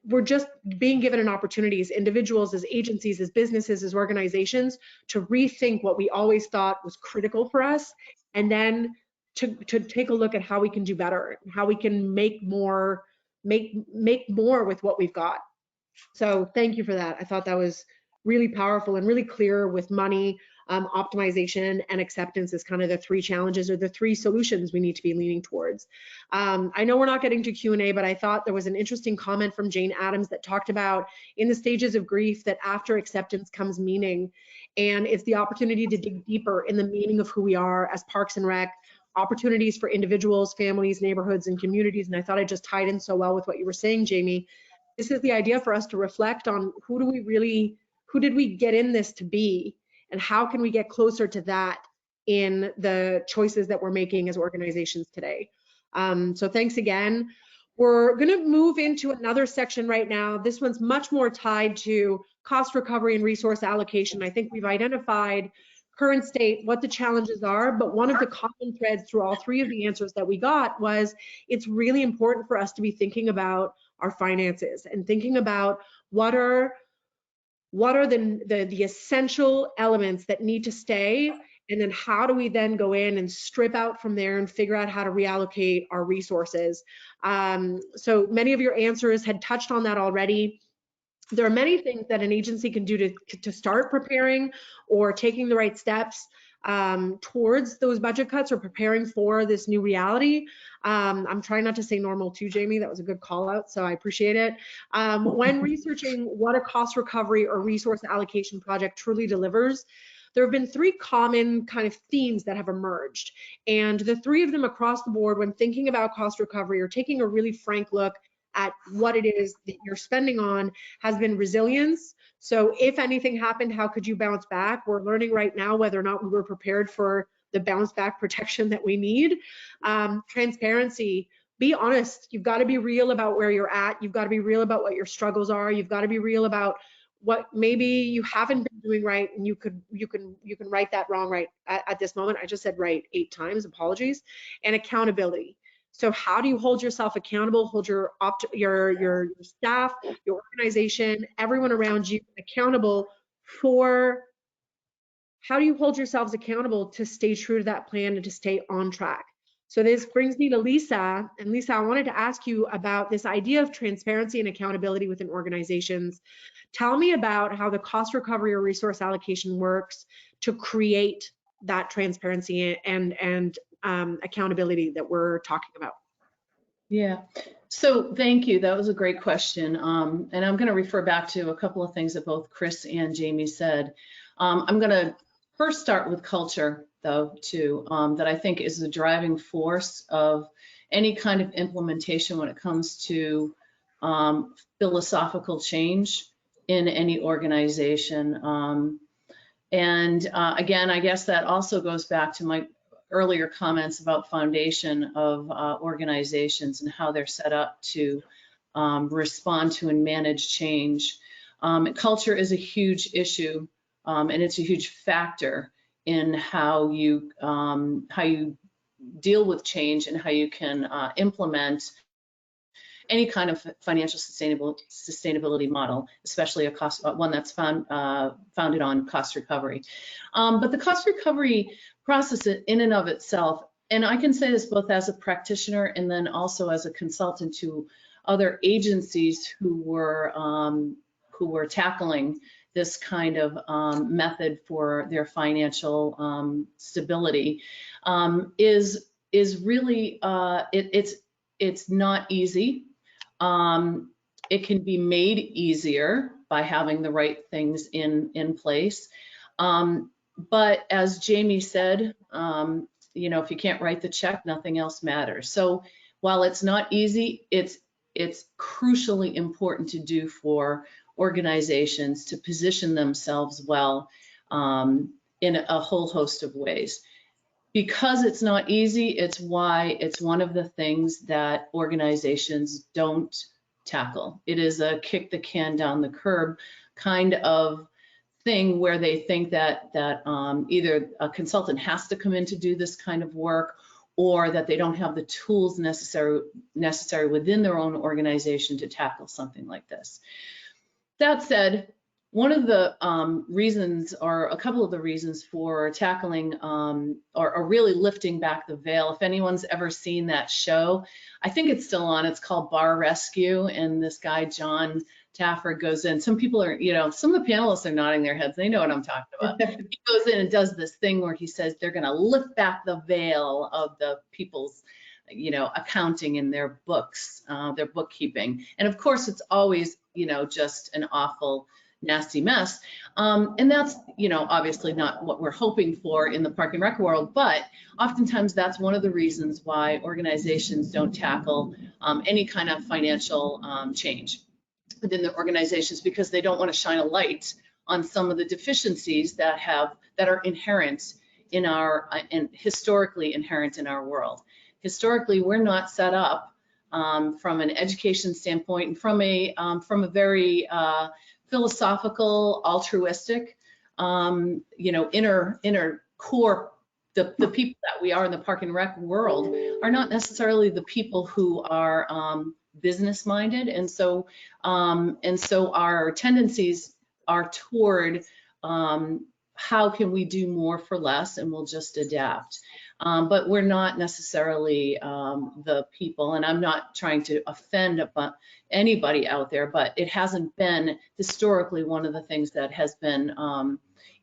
Speaker 1: we're just being given an opportunity as individuals, as agencies, as businesses, as organizations to rethink what we always thought was critical for us, and then to take a look at how we can do better, how we can make more with what we've got. So thank you for that. I thought that was really powerful and really clear with money, optimization, and acceptance as kind of the three challenges or the three solutions we need to be leaning towards. I know we're not getting to Q&A, but I thought there was an interesting comment from Jane Addams that talked about in the stages of grief that after acceptance comes meaning, and it's the opportunity to dig deeper in the meaning of who we are as Parks and Rec, opportunities for individuals, families, neighborhoods, and communities. And I thought it just tied in so well with what you were saying, Jamie. This is the idea for us to reflect on who did we get in this to be, and how can we get closer to that in the choices that we're making as organizations today. So thanks again. We're going to move into another section right now. This one's much more tied to cost recovery and resource allocation. I think we've identified current state, what the challenges are, but one of the common threads through all three of the answers that we got was it's really important for us to be thinking about our finances and thinking about what are the essential elements that need to stay, and then how do we then go in and strip out from there and figure out how to reallocate our resources. So many of your answers had touched on that already. There are many things that an agency can do to start preparing or taking the right steps towards those budget cuts or preparing for this new reality. I'm trying not to say normal too, Jamie. That was a good call out, so I appreciate it. When researching what a cost recovery or resource allocation project truly delivers, there have been three common kind of themes that have emerged. And the three of them across the board, when thinking about cost recovery or taking a really frank look at what it is that you're spending on, has been resilience. So if anything happened, how could you bounce back? We're learning right now whether or not we were prepared for the bounce back protection that we need. Transparency, be honest. You've got to be real about where you're at. You've got to be real about what your struggles are. You've got to be real about what maybe you haven't been doing right, and you can right that wrong right at this moment. I just said right 8 times, apologies. And accountability. So how do you hold yourself accountable, hold your staff, your organization, everyone around you accountable for, how do you hold yourselves accountable to stay true to that plan and to stay on track? So this brings me to Lisa. And Lisa, I wanted to ask you about this idea of transparency and accountability within organizations. Tell me about how the cost recovery or resource allocation works to create that transparency and accountability that we're talking about.
Speaker 3: Yeah, so thank you. That was a great question. And I'm going to refer back to a couple of things that both Chris and Jamie said. I'm going to first start with culture, though, too, that I think is the driving force of any kind of implementation when it comes to philosophical change in any organization. And again, I guess that also goes back to my earlier comments about foundation of organizations and how they're set up to respond to and manage change. Culture is a huge issue, and it's a huge factor in how you deal with change and how you can implement any kind of financial sustainability model, especially one that's founded on cost recovery. But the cost recovery process in and of itself, and I can say this both as a practitioner and then also as a consultant to other agencies who were tackling this kind of method for their financial stability, is really it's not easy. It can be made easier by having the right things in place. But as Jamie said, you know, if you can't write the check, nothing else matters. So while it's not easy, it's crucially important to do for organizations to position themselves well in a whole host of ways. Because it's not easy, it's why it's one of the things that organizations don't tackle. It is a kick the can down the curb kind of thing where they think that either a consultant has to come in to do this kind of work, or that they don't have the tools necessary within their own organization to tackle something like this. That said, one of the reasons, or a couple of the reasons for tackling or really lifting back the veil, if anyone's ever seen that show, I think it's still on, it's called Bar Rescue, and this guy, John Taffer, goes in. Some people are, you know, some of the panelists are nodding their heads. They know what I'm talking about. He goes in and does this thing where he says they're gonna lift back the veil of the people's, you know, accounting in their books, their bookkeeping. And of course, it's always, you know, just an awful, nasty mess. And that's, you know, obviously not what we're hoping for in the Park and Rec world, but oftentimes that's one of the reasons why organizations don't tackle any kind of financial change within their organizations, because they don't want to shine a light on some of the deficiencies that are inherent in our, and historically inherent in our world. Historically, we're not set up from an education standpoint and from a very philosophical, altruistic, you know, inner core. The people that we are in the Park and Rec world are not necessarily the people who are business minded, and so our tendencies are toward how can we do more for less, and we'll just adapt. But we're not necessarily the people, and I'm not trying to offend anybody out there, but it hasn't been historically one of the things that has been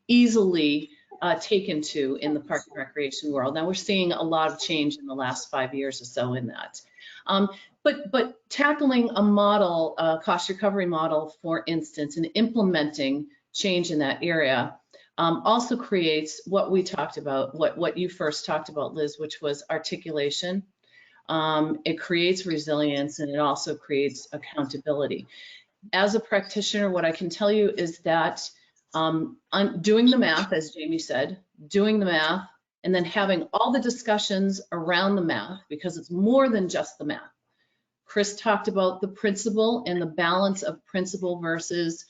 Speaker 3: easily taken to in the park and recreation world. Now we're seeing a lot of change in the last 5 years or so in that. But tackling a model, a cost recovery model, for instance, and implementing change in that area also creates what we talked about, what you first talked about, Liz, which was articulation. It creates resilience, and it also creates accountability. As a practitioner, what I can tell you is that doing the math, as Jamie said, doing the math, and then having all the discussions around the math, because it's more than just the math. Chris talked about the principle and the balance of principle versus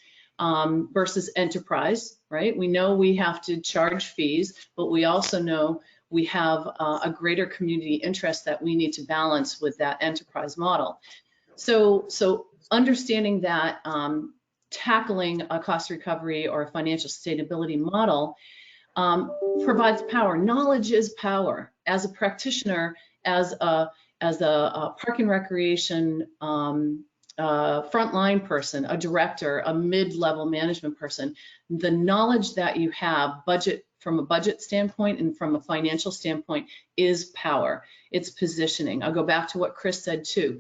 Speaker 3: enterprise, right? We know we have to charge fees, but we also know we have a greater community interest that we need to balance with that enterprise model. So understanding that tackling a cost recovery or a financial sustainability model provides power. Knowledge is power. As a practitioner, as a park and recreation frontline person, a director, a mid-level management person, the knowledge that you have from a budget standpoint and from a financial standpoint is power. It's positioning. I'll go back to what Chris said too.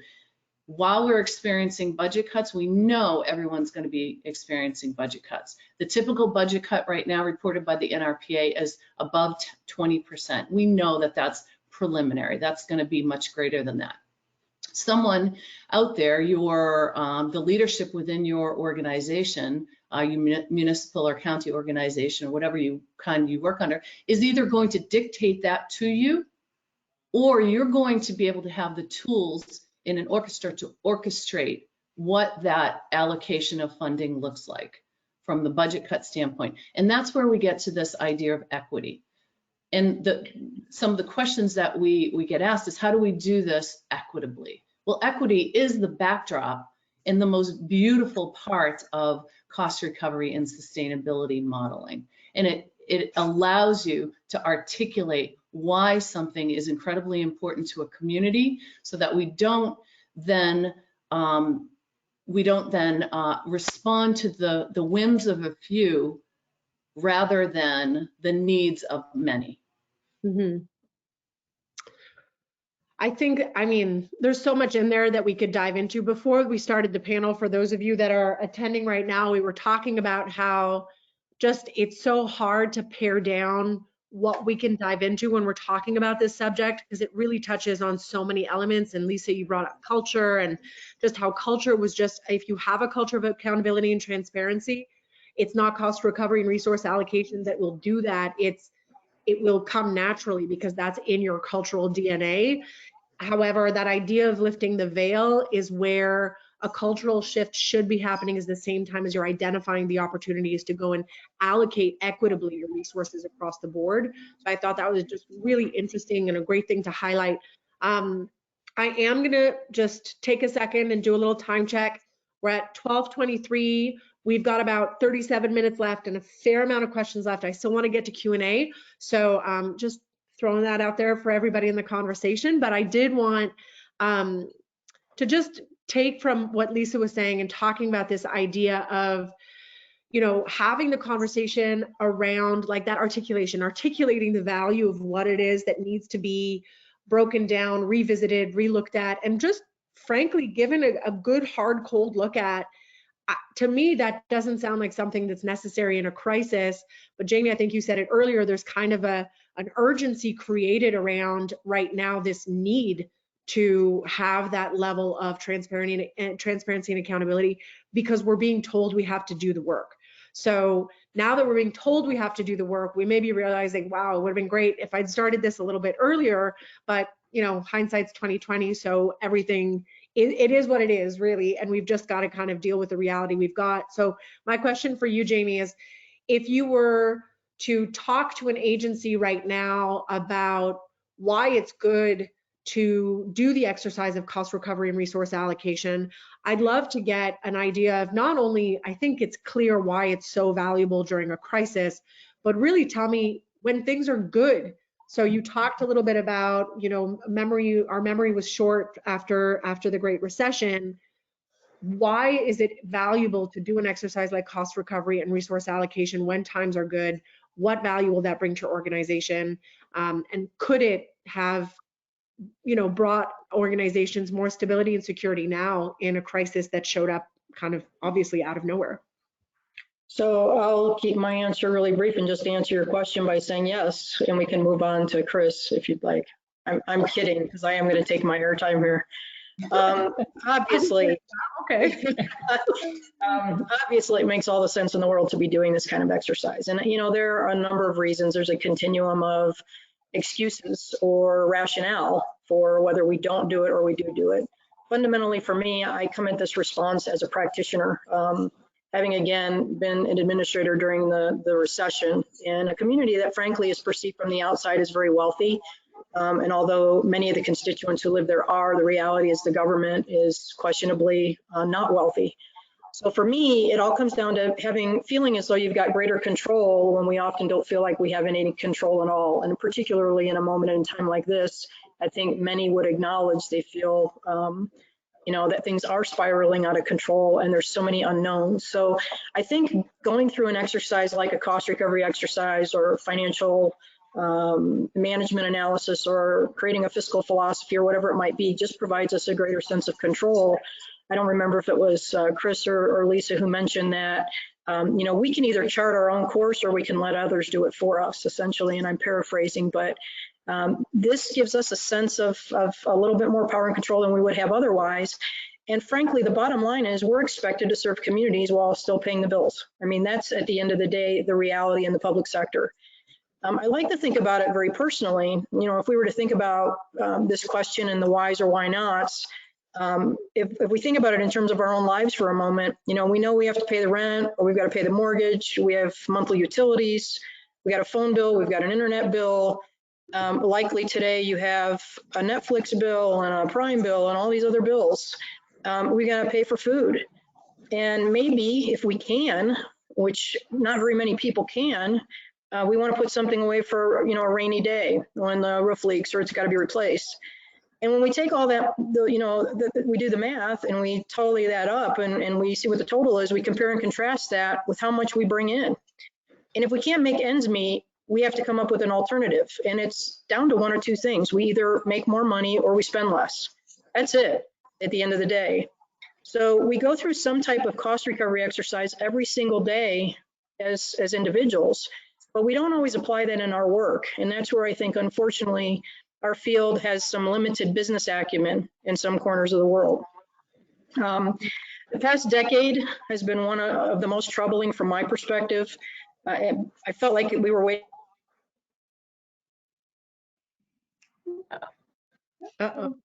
Speaker 3: While we're experiencing budget cuts, we know everyone's going to be experiencing budget cuts. The typical budget cut right now reported by the NRPA is above 20%. We know that that's preliminary. That's going to be much greater than that. Someone out there, the leadership within your organization, your municipal or county organization, or whatever you work under, is either going to dictate that to you, or you're going to be able to have the tools in an orchestra to orchestrate what that allocation of funding looks like from the budget cut standpoint. And that's where we get to this idea of equity. And some of the questions that we get asked is, how do we do this equitably? Well, equity is the backdrop and the most beautiful part of cost recovery and sustainability modeling. And it allows you to articulate why something is incredibly important to a community, so that we don't then we don't then respond to the whims of a few rather than the needs of many.
Speaker 1: Mhm. I mean, there's so much in there that we could dive into. Before we started the panel, for those of you that are attending right now, we were talking about how just it's so hard to pare down what we can dive into when we're talking about this subject, because it really touches on so many elements. And Lisa, you brought up culture, and just how culture was just, if you have a culture of accountability and transparency, it's not cost recovery and resource allocation that will do that. It will come naturally because that's in your cultural DNA. However, that idea of lifting the veil is where a cultural shift should be happening, is the same time as you're identifying the opportunities to go and allocate equitably your resources across the board. So I thought that was just really interesting and a great thing to highlight. I am gonna just take a second and do a little time check. We're at 12:23. We've got about 37 minutes left and a fair amount of questions left. I still want to get to Q&A. So just throwing that out there for everybody in the conversation. But I did want to just take from what Lisa was saying and talking about this idea of, you know, having the conversation around like that articulating the value of what it is that needs to be broken down, revisited, relooked at, and just frankly given a good hard cold look at. To me, that doesn't sound like something that's necessary in a crisis. But Jamie, I think you said it earlier, there's kind of an urgency created around right now this need to have that level of transparency and accountability, because we're being told we have to do the work. So now that we're being told we have to do the work, we may be realizing, wow, it would have been great if I'd started this a little bit earlier, but you know, hindsight's 2020, so everything, it is what it is, really, and we've just got to kind of deal with the reality we've got. So my question for you, Jamie, is if you were to talk to an agency right now about why it's good to do the exercise of cost recovery and resource allocation, I'd love to get an idea of not only, I think it's clear why it's so valuable during a crisis, but really tell me when things are good. So you talked a little bit about, you know, our memory was short after the Great Recession. Why is it valuable to do an exercise like cost recovery and resource allocation when times are good? What value will that bring to your organization? And could it have, you know, brought organizations more stability and security now in a crisis that showed up kind of obviously out of nowhere?
Speaker 5: So I'll keep my answer really brief and just answer your question by saying yes, and we can move on to Chris if you'd like. I'm kidding, because I am going to take my airtime here. Obviously,
Speaker 1: okay.
Speaker 5: Obviously, it makes all the sense in the world to be doing this kind of exercise. And, you know, there are a number of reasons. There's a continuum of excuses or rationale for whether we don't do it or we do it. Fundamentally, for me, I come at this response as a practitioner, having again been an administrator during the recession in a community that frankly is perceived from the outside as very wealthy. And although many of the constituents who live there are, the reality is the government is questionably not wealthy. So for me, it all comes down to feeling as though you've got greater control when we often don't feel like we have any control at all. And particularly in a moment in time like this, I think many would acknowledge they feel, you know, that things are spiraling out of control and there's so many unknowns. So I think going through an exercise like a cost recovery exercise or financial management analysis or creating a fiscal philosophy or whatever it might be just provides us a greater sense of control. I don't remember if it was Chris or Lisa who mentioned that, you know, we can either chart our own course or we can let others do it for us, essentially, and I'm paraphrasing, but this gives us a sense of a little bit more power and control than we would have otherwise. And frankly, the bottom line is we're expected to serve communities while still paying the bills. I mean, that's at the end of the day, the reality in the public sector. I like to think about it very personally. You know, if we were to think about this question and the whys or why nots, if we think about it in terms of our own lives for a moment, you know we have to pay the rent or we've got to pay the mortgage, we have monthly utilities, we got a phone bill, we've got an internet bill. Likely today you have a Netflix bill and a Prime bill and all these other bills. We got to pay for food. And maybe if we can, which not very many people can, we want to put something away for, you know, a rainy day when the roof leaks or it's got to be replaced. And when we take all that, we do the math and we tally that up and we see what the total is, we compare and contrast that with how much we bring in. And if we can't make ends meet, we have to come up with an alternative. And it's down to one or two things. We either make more money or we spend less. That's it at the end of the day. So we go through some type of cost recovery exercise every single day as individuals, but we don't always apply that in our work. And that's where I think, unfortunately, our field has some limited business acumen in some corners of the world. The past decade has been one of the most troubling from my perspective. I felt like we were waiting.
Speaker 1: Uh-oh.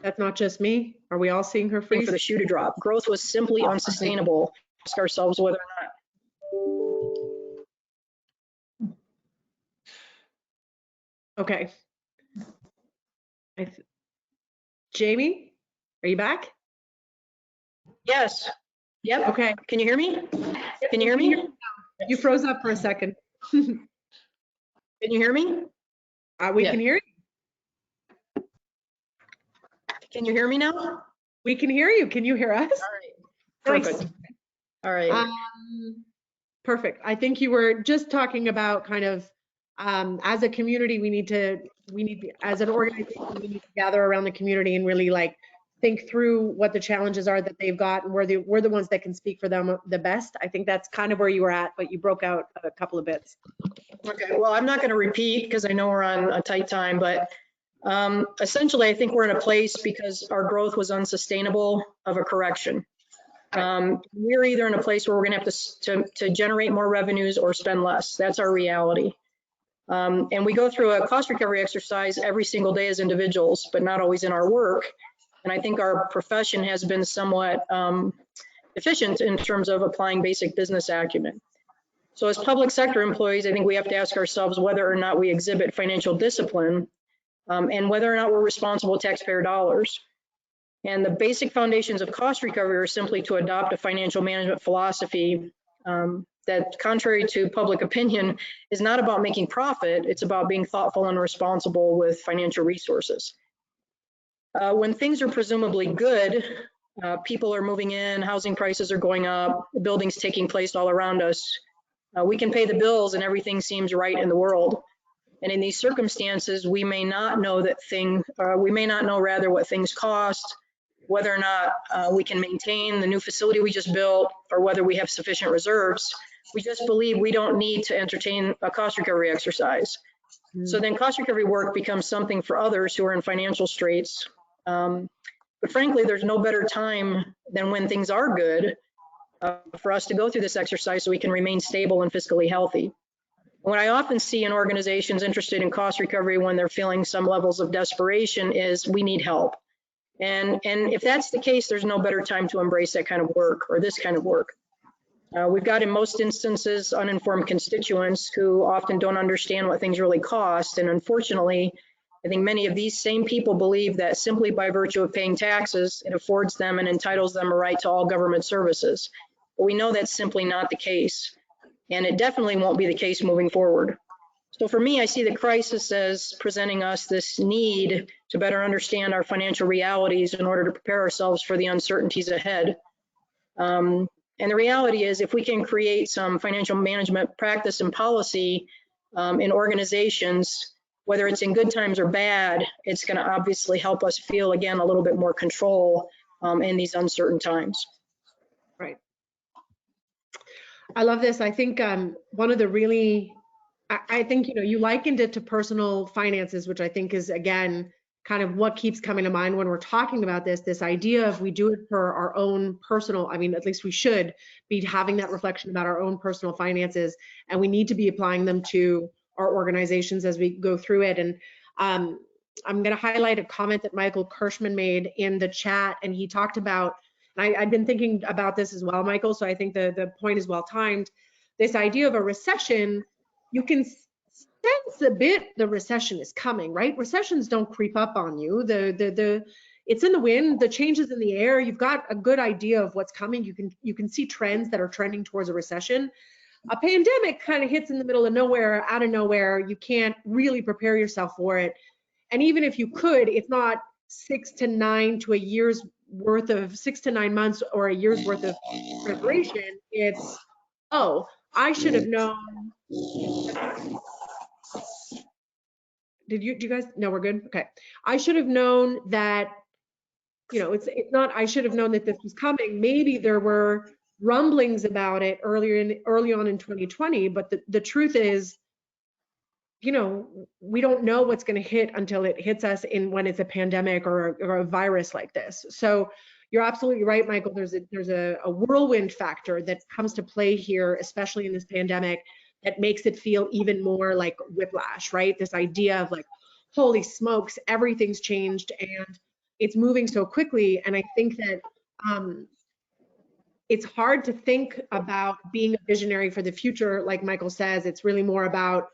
Speaker 1: That's not just me. Are we all seeing her freeze?
Speaker 5: For the shoe to drop. Growth was simply unsustainable. Ask ourselves whether or not.
Speaker 1: Okay. Jamie, are you back?
Speaker 5: Yes. Yep.
Speaker 1: Okay.
Speaker 5: Can you hear me? Can you hear me?
Speaker 1: You froze up for a second.
Speaker 5: Can you hear me?
Speaker 1: We can hear you.
Speaker 5: Can you hear me now?
Speaker 1: We can hear you. Can you hear us?
Speaker 5: All right. Perfect.
Speaker 1: Nice.
Speaker 5: All right.
Speaker 1: Perfect. I think you were just talking about kind of as a community, we need as an organization, we need to gather around the community and really like think through what the challenges are that they've got, and we're the ones that can speak for them the best. I think that's kind of where you were at, but you broke out a couple of bits.
Speaker 5: Okay. Well, I'm not going to repeat because I know we're on a tight time, but essentially, I think we're in a place because our growth was unsustainable of a correction. We're either in a place where we're going to have to generate more revenues or spend less. That's our reality. And we go through a cost recovery exercise every single day as individuals, but not always in our work. And I think our profession has been somewhat efficient in terms of applying basic business acumen. So as public sector employees, I think we have to ask ourselves whether or not we exhibit financial discipline and whether or not we're responsible taxpayer dollars. And the basic foundations of cost recovery are simply to adopt a financial management philosophy that, contrary to public opinion, is not about making profit. It's about being thoughtful and responsible with financial resources. When things are presumably good, people are moving in, housing prices are going up, buildings taking place all around us. We can pay the bills and everything seems right in the world. And in these circumstances, we may not know what things cost, whether or not we can maintain the new facility we just built, or whether we have sufficient reserves. We just believe we don't need to entertain a cost recovery exercise. So then cost recovery work becomes something for others who are in financial straits. But frankly, there's no better time than when things are good for us to go through this exercise so we can remain stable and fiscally healthy. What I often see in organizations interested in cost recovery when they're feeling some levels of desperation is we need help. And if that's the case, there's no better time to embrace that kind of work or this kind of work. We've got in most instances uninformed constituents who often don't understand what things really cost. And unfortunately, I think many of these same people believe that simply by virtue of paying taxes, it affords them and entitles them a right to all government services. But we know that's simply not the case. And it definitely won't be the case moving forward. So for me, I see the crisis as presenting us this need to better understand our financial realities in order to prepare ourselves for the uncertainties ahead. And the reality is, if we can create some financial management practice and policy in organizations, whether it's in good times or bad, it's going to obviously help us feel, again, a little bit more control in these uncertain times.
Speaker 1: Right. I love this. I think one of the really, I think, you likened it to personal finances, which I think is, again, kind of what keeps coming to mind when we're talking about this idea of we do it for our own personal, I mean, at least we should be having that reflection about our own personal finances, and we need to be applying them to our organizations as we go through it. And I'm going to highlight a comment that Michael Kirschman made in the chat, and he talked about, and I've been thinking about this as well, Michael, so I think the point is well timed. This idea of a recession, you can sense a bit the recession is coming, right? Recessions don't creep up on you. It's in the wind, the changes in the air. You've got a good idea of what's coming. You can see trends that are trending towards a recession. A pandemic kind of hits in the middle of nowhere, out of nowhere. You can't really prepare yourself for it. And even if you could, it's not 6 to 9 to a year's worth of 6 to 9 months or a year's worth of preparation. It's, oh, I should have known. Do you guys, no, we're good. Okay. I should have known that, you know, it's not, I should have known that this was coming. Maybe there were rumblings about it early on in 2020, but the truth is, you know, we don't know what's going to hit until it hits us when it's a pandemic or a virus like this. So you're absolutely right, Michael. There's a whirlwind factor that comes to play here, especially in this pandemic, that makes it feel even more like whiplash, right? This idea of like, holy smokes, everything's changed and it's moving so quickly. And I think that it's hard to think about being a visionary for the future. Like Michael says, it's really more about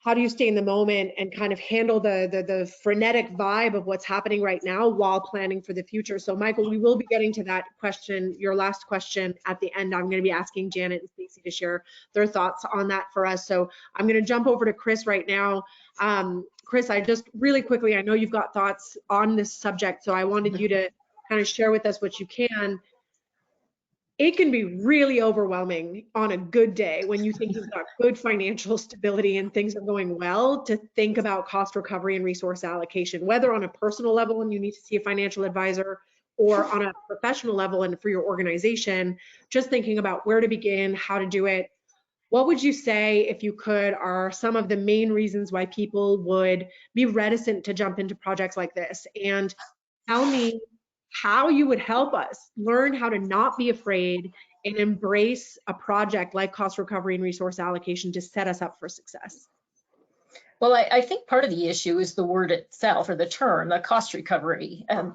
Speaker 1: how do you stay in the moment and kind of handle the frenetic vibe of what's happening right now while planning for the future. So Michael, we will be getting to that question, your last question at the end. I'm going to be asking Janet and Stacey to share their thoughts on that for us. So I'm going to jump over to Chris right now. Chris, I just really quickly, I know you've got thoughts on this subject, so I wanted you to kind of share with us what you can. It can be really overwhelming on a good day when you think you've got good financial stability and things are going well to think about cost recovery and resource allocation, whether on a personal level and you need to see a financial advisor or on a professional level and for your organization, just thinking about where to begin, how to do it. What would you say, if you could, are some of the main reasons why people would be reticent to jump into projects like this? And tell me how you would help us learn how to not be afraid and embrace a project like cost recovery and resource allocation to set us up for success.
Speaker 2: Well, I think part of the issue is the word itself, or the term, the cost recovery. And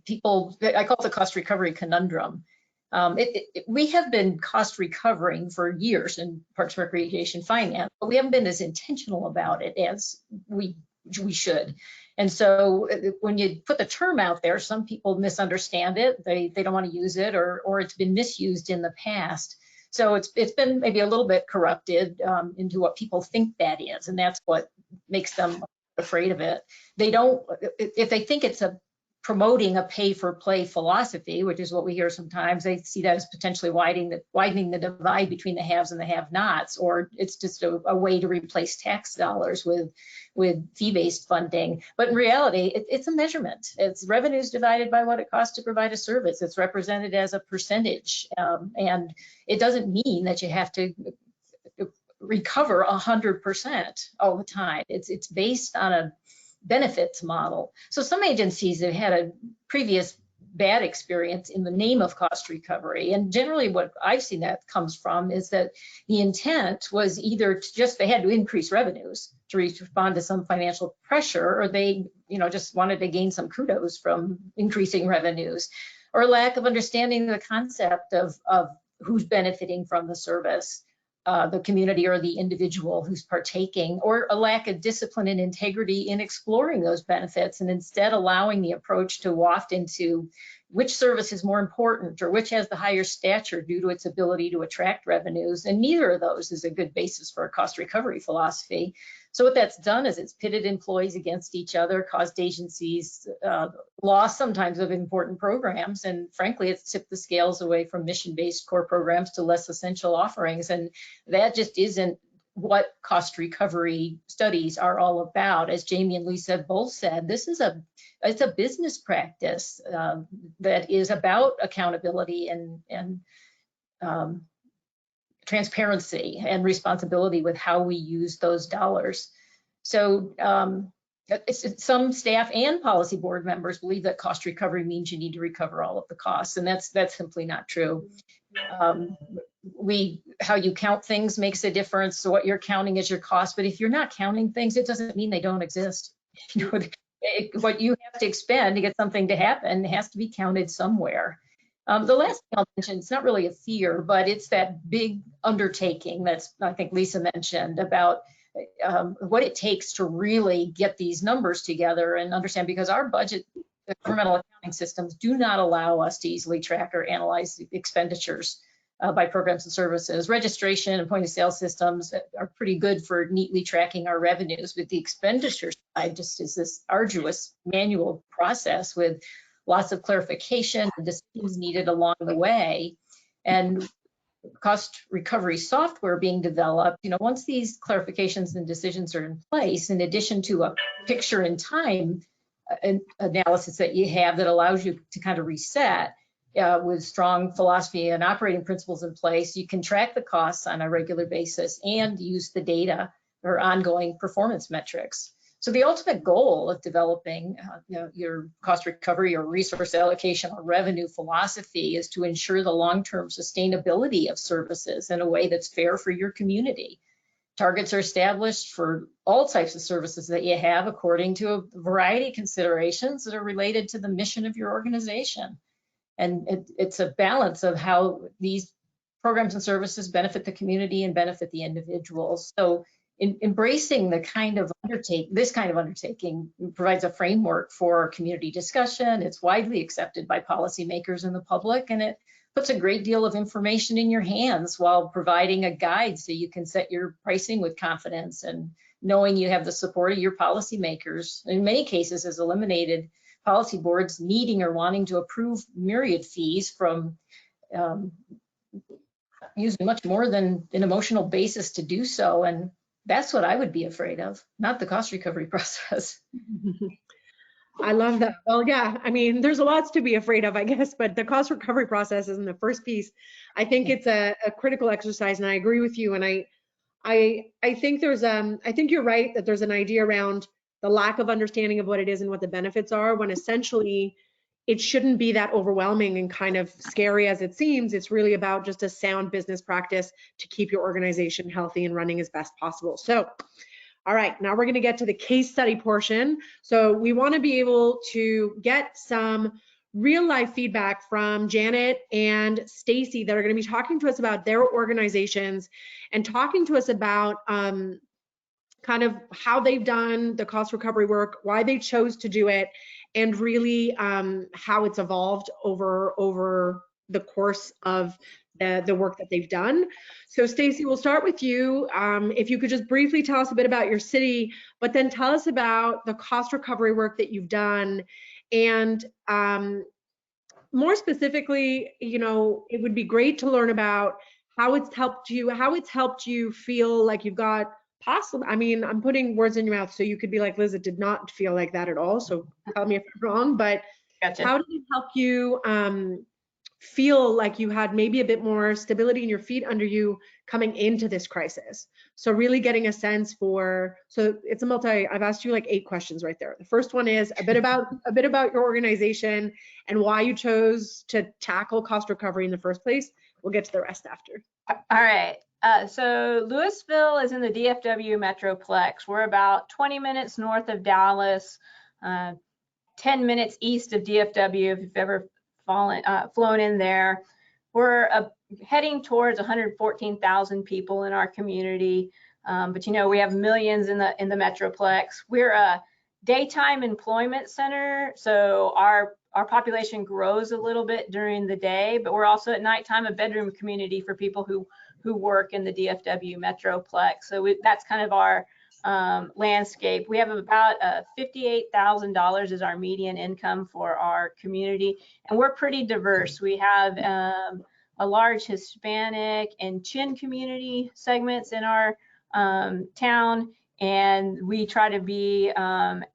Speaker 2: people, I call it the cost recovery conundrum. We have been cost recovering for years in Parks and Recreation Finance, but we haven't been as intentional about it as we should. And so when you put the term out there, some people misunderstand it. They don't want to use it, or it's been misused in the past. So it's been maybe a little bit corrupted into what people think that is, and that's what makes them afraid of it. They don't, if they think it's promoting a pay-for-play philosophy, which is what we hear sometimes, they see that as potentially widening the divide between the haves and the have-nots, or it's just a way to replace tax dollars with fee-based funding. But in reality, it's a measurement. It's revenues divided by what it costs to provide a service. It's represented as a percentage, and it doesn't mean that you have to recover 100% all the time. It's based on a benefits model. So some agencies have had a previous bad experience in the name of cost recovery. And generally what I've seen that comes from is that the intent was either they had to increase revenues to respond to some financial pressure, or they, just wanted to gain some kudos from increasing revenues, or lack of understanding the concept of who's benefiting from the service. The community or the individual who's partaking, or a lack of discipline and integrity in exploring those benefits, and instead allowing the approach to waft into which service is more important or which has the higher stature due to its ability to attract revenues. And neither of those is a good basis for a cost recovery philosophy. So what that's done is it's pitted employees against each other, caused agencies loss sometimes of important programs, and frankly, it's tipped the scales away from mission-based core programs to less essential offerings. And that just isn't what cost recovery studies are all about. As Jamie and Lisa both said, it's a business practice that is about accountability and transparency and responsibility with how we use those dollars. So some staff and policy board members believe that cost recovery means you need to recover all of the costs, and that's simply not true. How you count things makes a difference. So what you're counting is your cost, but if you're not counting things, it doesn't mean they don't exist. What you have to expend to get something to happen has to be counted somewhere. The last thing I'll mention, it's not really a fear, but it's that big undertaking that's, I think Lisa mentioned, about what it takes to really get these numbers together and understand, because our budget, the governmental accounting systems do not allow us to easily track or analyze the expenditures by programs and services. Registration and point of sale systems are pretty good for neatly tracking our revenues, but the expenditure side just is this arduous manual process with lots of clarification and decisions needed along the way. And cost recovery software being developed, once these clarifications and decisions are in place, in addition to a picture in time analysis that you have that allows you to kind of reset, with strong philosophy and operating principles in place, you can track the costs on a regular basis and use the data or ongoing performance metrics. So the ultimate goal of developing your cost recovery or resource allocation or revenue philosophy is to ensure the long-term sustainability of services in a way that's fair for your community. Targets are established for all types of services that you have according to a variety of considerations that are related to the mission of your organization. And it's a balance of how these programs and services benefit the community and benefit the individuals. So embracing this kind of undertaking provides a framework for community discussion. It's widely accepted by policymakers and the public, and it puts a great deal of information in your hands while providing a guide so you can set your pricing with confidence and knowing you have the support of your policymakers. In many cases, has eliminated policy boards needing or wanting to approve myriad fees from using much more than an emotional basis to do so. And that's what I would be afraid of, not the cost recovery process.
Speaker 1: I love that. Well, yeah, I mean, there's lots to be afraid of, I guess, but the cost recovery process isn't the first piece. I think it's a critical exercise, and I agree with you. And I think I think you're right that there's an idea around the lack of understanding of what it is and what the benefits are, when essentially it shouldn't be that overwhelming and kind of scary as it seems. It's really about just a sound business practice to keep your organization healthy and running as best possible. So, all right, now we're going to get to the case study portion. So we want to be able to get some real life feedback from Janet and Stacy that are going to be talking to us about their organizations and talking to us about kind of how they've done the cost recovery work, why they chose to do it, and really how it's evolved over the course of the work that they've done. So Stacy, we'll start with you. If you could just briefly tell us a bit about your city, but then tell us about the cost recovery work that you've done. And more specifically, it would be great to learn about how it's helped you feel like you've got possible. I mean, I'm putting words in your mouth, so you could be like, Liz, it did not feel like that at all. So tell me if I'm wrong, but
Speaker 2: Gotcha.
Speaker 1: How did it help you feel like you had maybe a bit more stability in your feet under you coming into this crisis? So really getting a sense for, so it's I've asked you like 8 questions right there. The first one is a bit about your organization and why you chose to tackle cost recovery in the first place. We'll get to the rest after.
Speaker 7: All right. So Louisville is in the DFW Metroplex. We're about 20 minutes north of Dallas, 10 minutes east of DFW, if you've ever flown in there. We're heading towards 114,000 people in our community, but we have millions in the Metroplex. We're a daytime employment center, so our population grows a little bit during the day, but we're also at nighttime a bedroom community for people who work in the DFW Metroplex. So that's kind of our landscape. We have about $58,000 is our median income for our community, and we're pretty diverse. We have a large Hispanic and Chin community segments in our town, and we try to be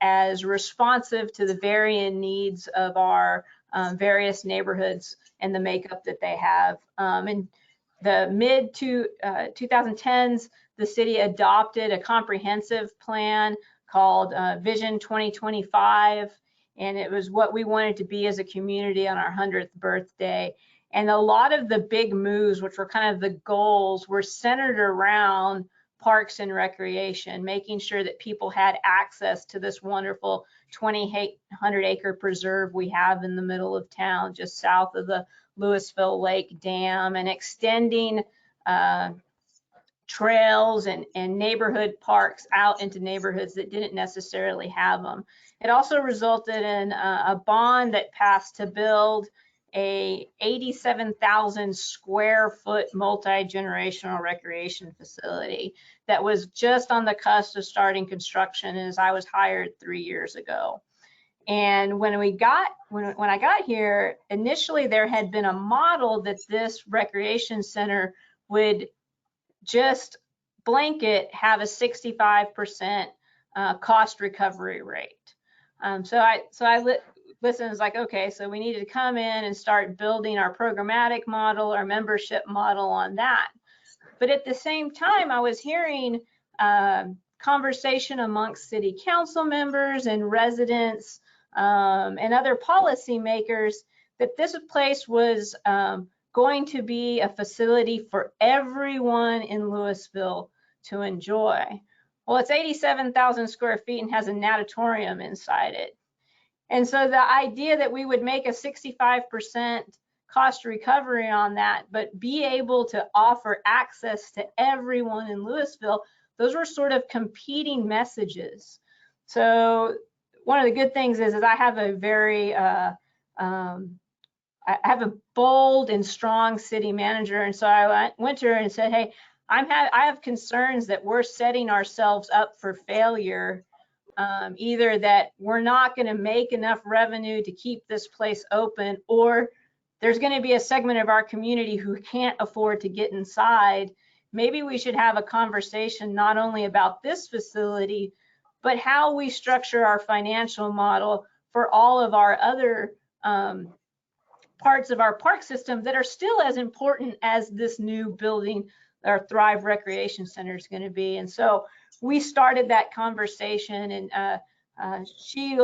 Speaker 7: as responsive to the varying needs of our various neighborhoods and the makeup that they have. In the mid 2010s, the city adopted a comprehensive plan called Vision 2025, and it was what we wanted to be as a community on our 100th birthday. And a lot of the big moves, which were kind of the goals, were centered around parks and recreation, making sure that people had access to this wonderful 2,800-acre preserve we have in the middle of town, just south of the Louisville Lake Dam, and extending trails and neighborhood parks out into neighborhoods that didn't necessarily have them. It also resulted in a bond that passed to build a 87,000 square foot multi-generational recreation facility that was just on the cusp of starting construction as I was hired 3 years ago. And when I got here, initially there had been a model that this recreation center would just blanket have a 65% cost recovery rate. So I listened, and was like, okay, so we needed to come in and start building our programmatic model, our membership model on that. But at the same time, I was hearing conversation amongst city council members and residents and other policymakers that this place was going to be a facility for everyone in Louisville to enjoy. Well, it's 87,000 square feet and has a natatorium inside it. And so the idea that we would make a 65% cost recovery on that, but be able to offer access to everyone in Louisville, those were sort of competing messages. So one of the good things is I have a very, I have a bold and strong city manager. And so I went to her and said, hey, I have concerns that we're setting ourselves up for failure. Either that we're not going to make enough revenue to keep this place open, or there's going to be a segment of our community who can't afford to get inside. Maybe we should have a conversation not only about this facility, but how we structure our financial model for all of our other parts of our park system that are still as important as this new building, our Thrive Recreation Center, is going to be. And so we started that conversation, and she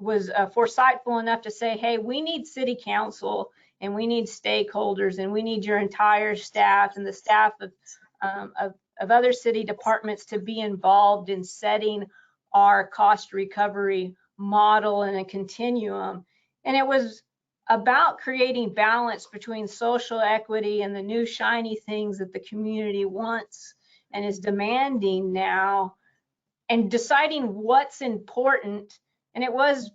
Speaker 7: was foresightful enough to say, hey, we need city council and we need stakeholders and we need your entire staff and the staff of other city departments to be involved in setting our cost recovery model and a continuum. And it was about creating balance between social equity and the new shiny things that the community wants and is demanding now, and deciding what's important. And it was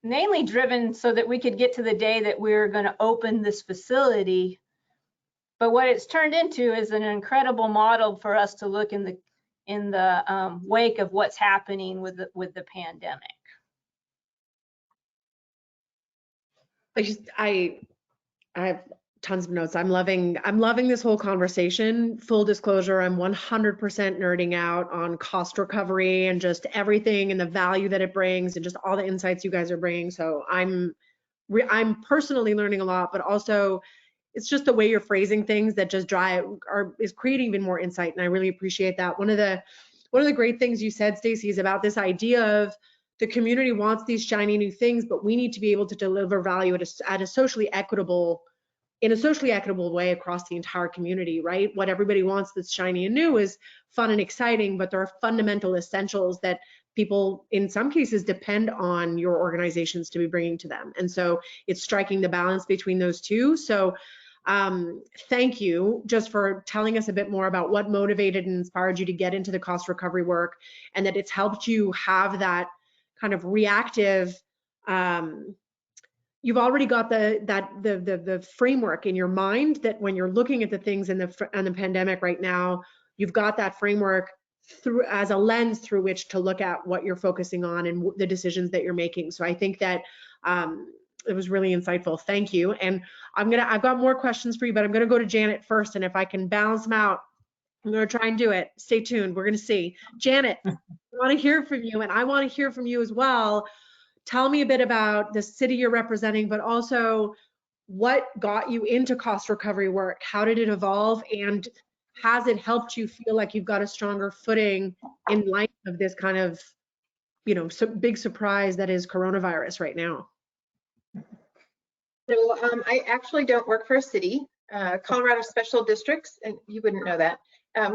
Speaker 7: mainly driven so that we could get to the day that we were going to open this facility. But what it's turned into is an incredible model for us to look in the wake of what's happening with the pandemic.
Speaker 1: I have tons of notes. I'm loving this whole conversation. Full disclosure, I'm 100% nerding out on cost recovery and just everything and the value that it brings and just all the insights you guys are bringing. So I'm personally learning a lot, but also it's just the way you're phrasing things that just is creating even more insight, and I really appreciate that. One of the great things you said, Stacy, is about this idea of the community wants these shiny new things, but we need to be able to deliver value in a socially equitable way across the entire community, right? What everybody wants that's shiny and new is fun and exciting, but there are fundamental essentials that people in some cases depend on your organizations to be bringing to them. And so it's striking the balance between those two. So thank you just for telling us a bit more about what motivated and inspired you to get into the cost recovery work, and that it's helped you have that kind of reactive, you've already got the framework in your mind that when you're looking at the things in the pandemic right now, you've got that framework through as a lens through which to look at what you're focusing on and the decisions that you're making. So I think that it was really insightful. Thank you. And I've got more questions for you, but I'm gonna go to Janet first, and if I can balance them out, I'm gonna try and do it. Stay tuned, we're gonna see. Janet, I wanna hear from you, and I wanna hear from you as well. Tell me a bit about the city you're representing, but also what got you into cost recovery work? How did it evolve? And has it helped you feel like you've got a stronger footing in light of this kind of, big surprise that is coronavirus right now?
Speaker 4: So I actually don't work for a city. Colorado special districts, and you wouldn't know that.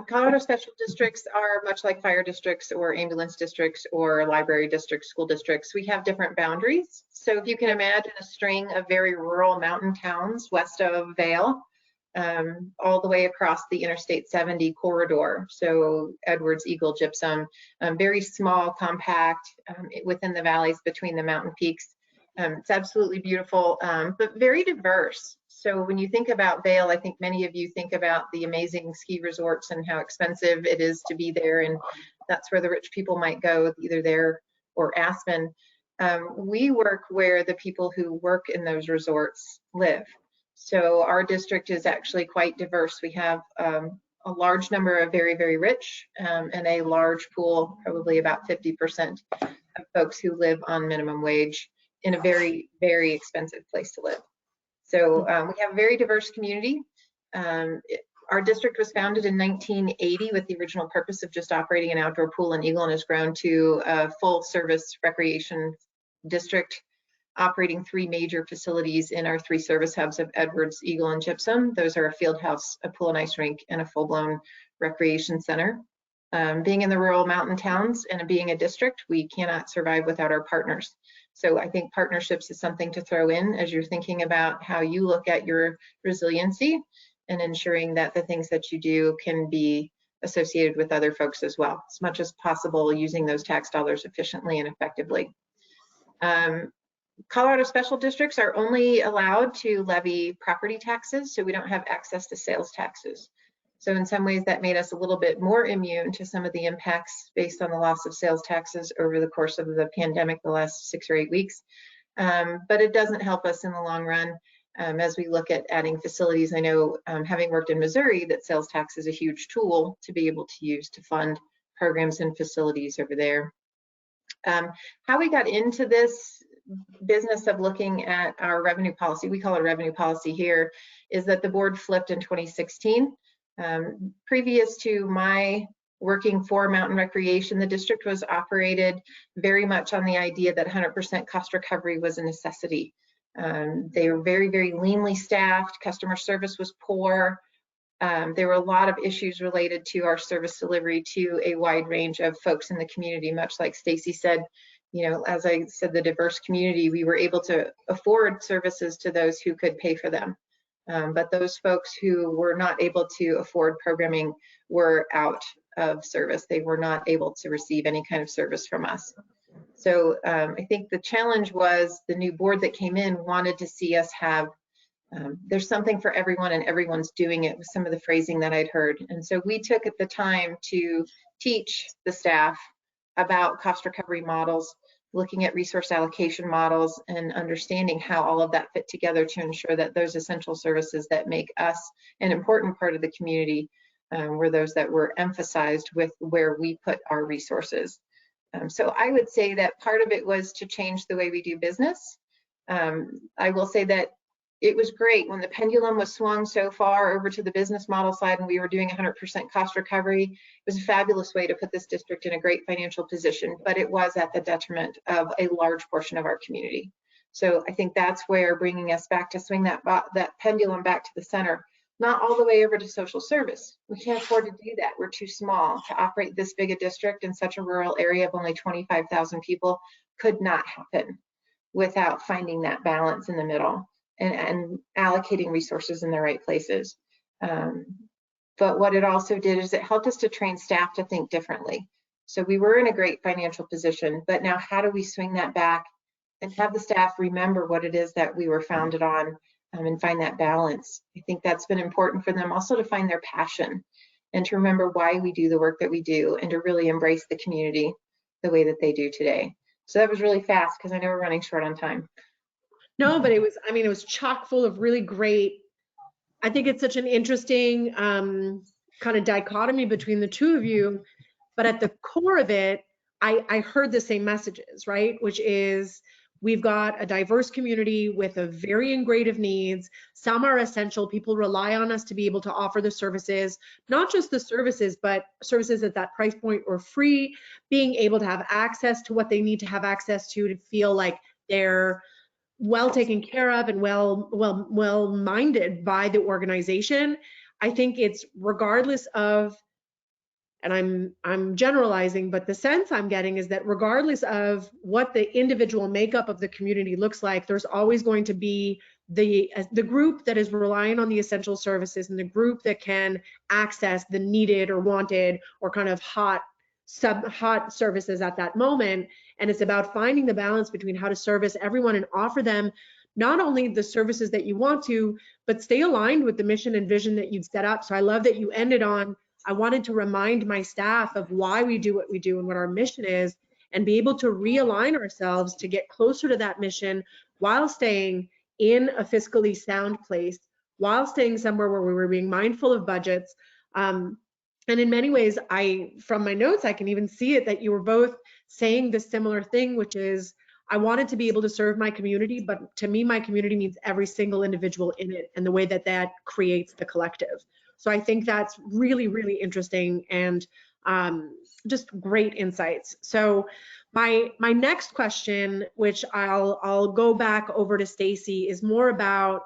Speaker 4: Colorado special districts are much like fire districts or ambulance districts or library districts, school districts. We have different boundaries. So if you can imagine a string of very rural mountain towns west of Vail, all the way across the Interstate 70 corridor. So Edwards, Eagle, Gypsum, very small, compact, within the valleys between the mountain peaks. It's absolutely beautiful, but very diverse. So when you think about Vail, I think many of you think about the amazing ski resorts and how expensive it is to be there, and that's where the rich people might go, either there or Aspen. We work where the people who work in those resorts live. So our district is actually quite diverse. We have a large number of very, very rich and a large pool, probably about 50% of folks who live on minimum wage in a very, very expensive place to live. So we have a very diverse community. Our district was founded in 1980 with the original purpose of just operating an outdoor pool in Eagle, and has grown to a full service recreation district, operating 3 major facilities in our 3 service hubs of Edwards, Eagle, and Gypsum. Those are a field house, a pool and ice rink, and a full-blown recreation center. Being in the rural mountain towns and being a district, we cannot survive without our partners. So I think partnerships is something to throw in as you're thinking about how you look at your resiliency and ensuring that the things that you do can be associated with other folks as well, as much as possible, using those tax dollars efficiently and effectively. Colorado special districts are only allowed to levy property taxes, so we don't have access to sales taxes. So in some ways that made us a little bit more immune to some of the impacts based on the loss of sales taxes over the course of the pandemic, the last 6 or 8 weeks. But it doesn't help us in the long run as we look at adding facilities. I know, having worked in Missouri, that sales tax is a huge tool to be able to use to fund programs and facilities over there. How we got into this business of looking at our revenue policy, we call it revenue policy here, is that the board flipped in 2016. Previous to my working for mountain recreation, the district was operated very much on the idea that 100% cost recovery was a necessity. They were very, very leanly staffed. Customer service was poor. There were a lot of issues related to our service delivery to a wide range of folks in the community. Much like Stacy said, you know, as I said, the diverse community, we were able to afford services to those who could pay for them. But those folks who were not able to afford programming were out of service. They were not able to receive any kind of service from us. So I think the challenge was the new board that came in wanted to see us have, there's something for everyone and everyone's doing it, with some of the phrasing that I'd heard. And so we took the time to teach the staff about cost recovery models, looking at resource allocation models, and understanding how all of that fit together to ensure that those essential services that make us an important part of the community were those that were emphasized with where we put our resources. So I would say that part of it was to change the way we do business. I will say that it was great when the pendulum was swung so far over to the business model side and we were doing 100% cost recovery. It was a fabulous way to put this district in a great financial position, but it was at the detriment of a large portion of our community. So I think that's where bringing us back to swing that pendulum back to the center, not all the way over to social service. We can't afford to do that. We're too small to operate this big a district in such a rural area of only 25,000 people. Could not happen without finding that balance in the middle. And allocating resources in the right places. But what it also did is it helped us to train staff to think differently. So we were in a great financial position, but now how do we swing that back and have the staff remember what it is that we were founded on and find that balance? I think that's been important for them also, to find their passion and to remember why we do the work that we do, and to really embrace the community the way that they do today. So that was really fast because I know we're running short on time.
Speaker 1: No, but it was, I mean, it was chock full of really great, I think it's such an interesting kind of dichotomy between the two of you, but at the core of it, I heard the same messages, right? Which is, we've got a diverse community with a varying grade of needs. Some are essential. People rely on us to be able to offer the services, not just the services, but services at that price point or free, being able to have access to what they need to have access to feel like they're well taken care of and well minded by the organization. I think it's regardless of, and I'm generalizing, but the sense I'm getting is that regardless of what the individual makeup of the community looks like, there's always going to be the group that is relying on the essential services and the group that can access the needed or wanted or kind of hot hot services at that moment. And it's about finding the balance between how to service everyone and offer them not only the services that you want to, but stay aligned with the mission and vision that you've set up. So I love that you ended on, I wanted to remind my staff of why we do what we do and what our mission is, and be able to realign ourselves to get closer to that mission while staying in a fiscally sound place, while staying somewhere where we were being mindful of budgets. And in many ways, from my notes, I can even see it that you were both saying the similar thing, which is, I wanted to be able to serve my community, but to me, my community means every single individual in it and the way that that creates the collective. So I think that's really, really interesting and just great insights. So my next question, which I'll go back over to Stacy, is more about,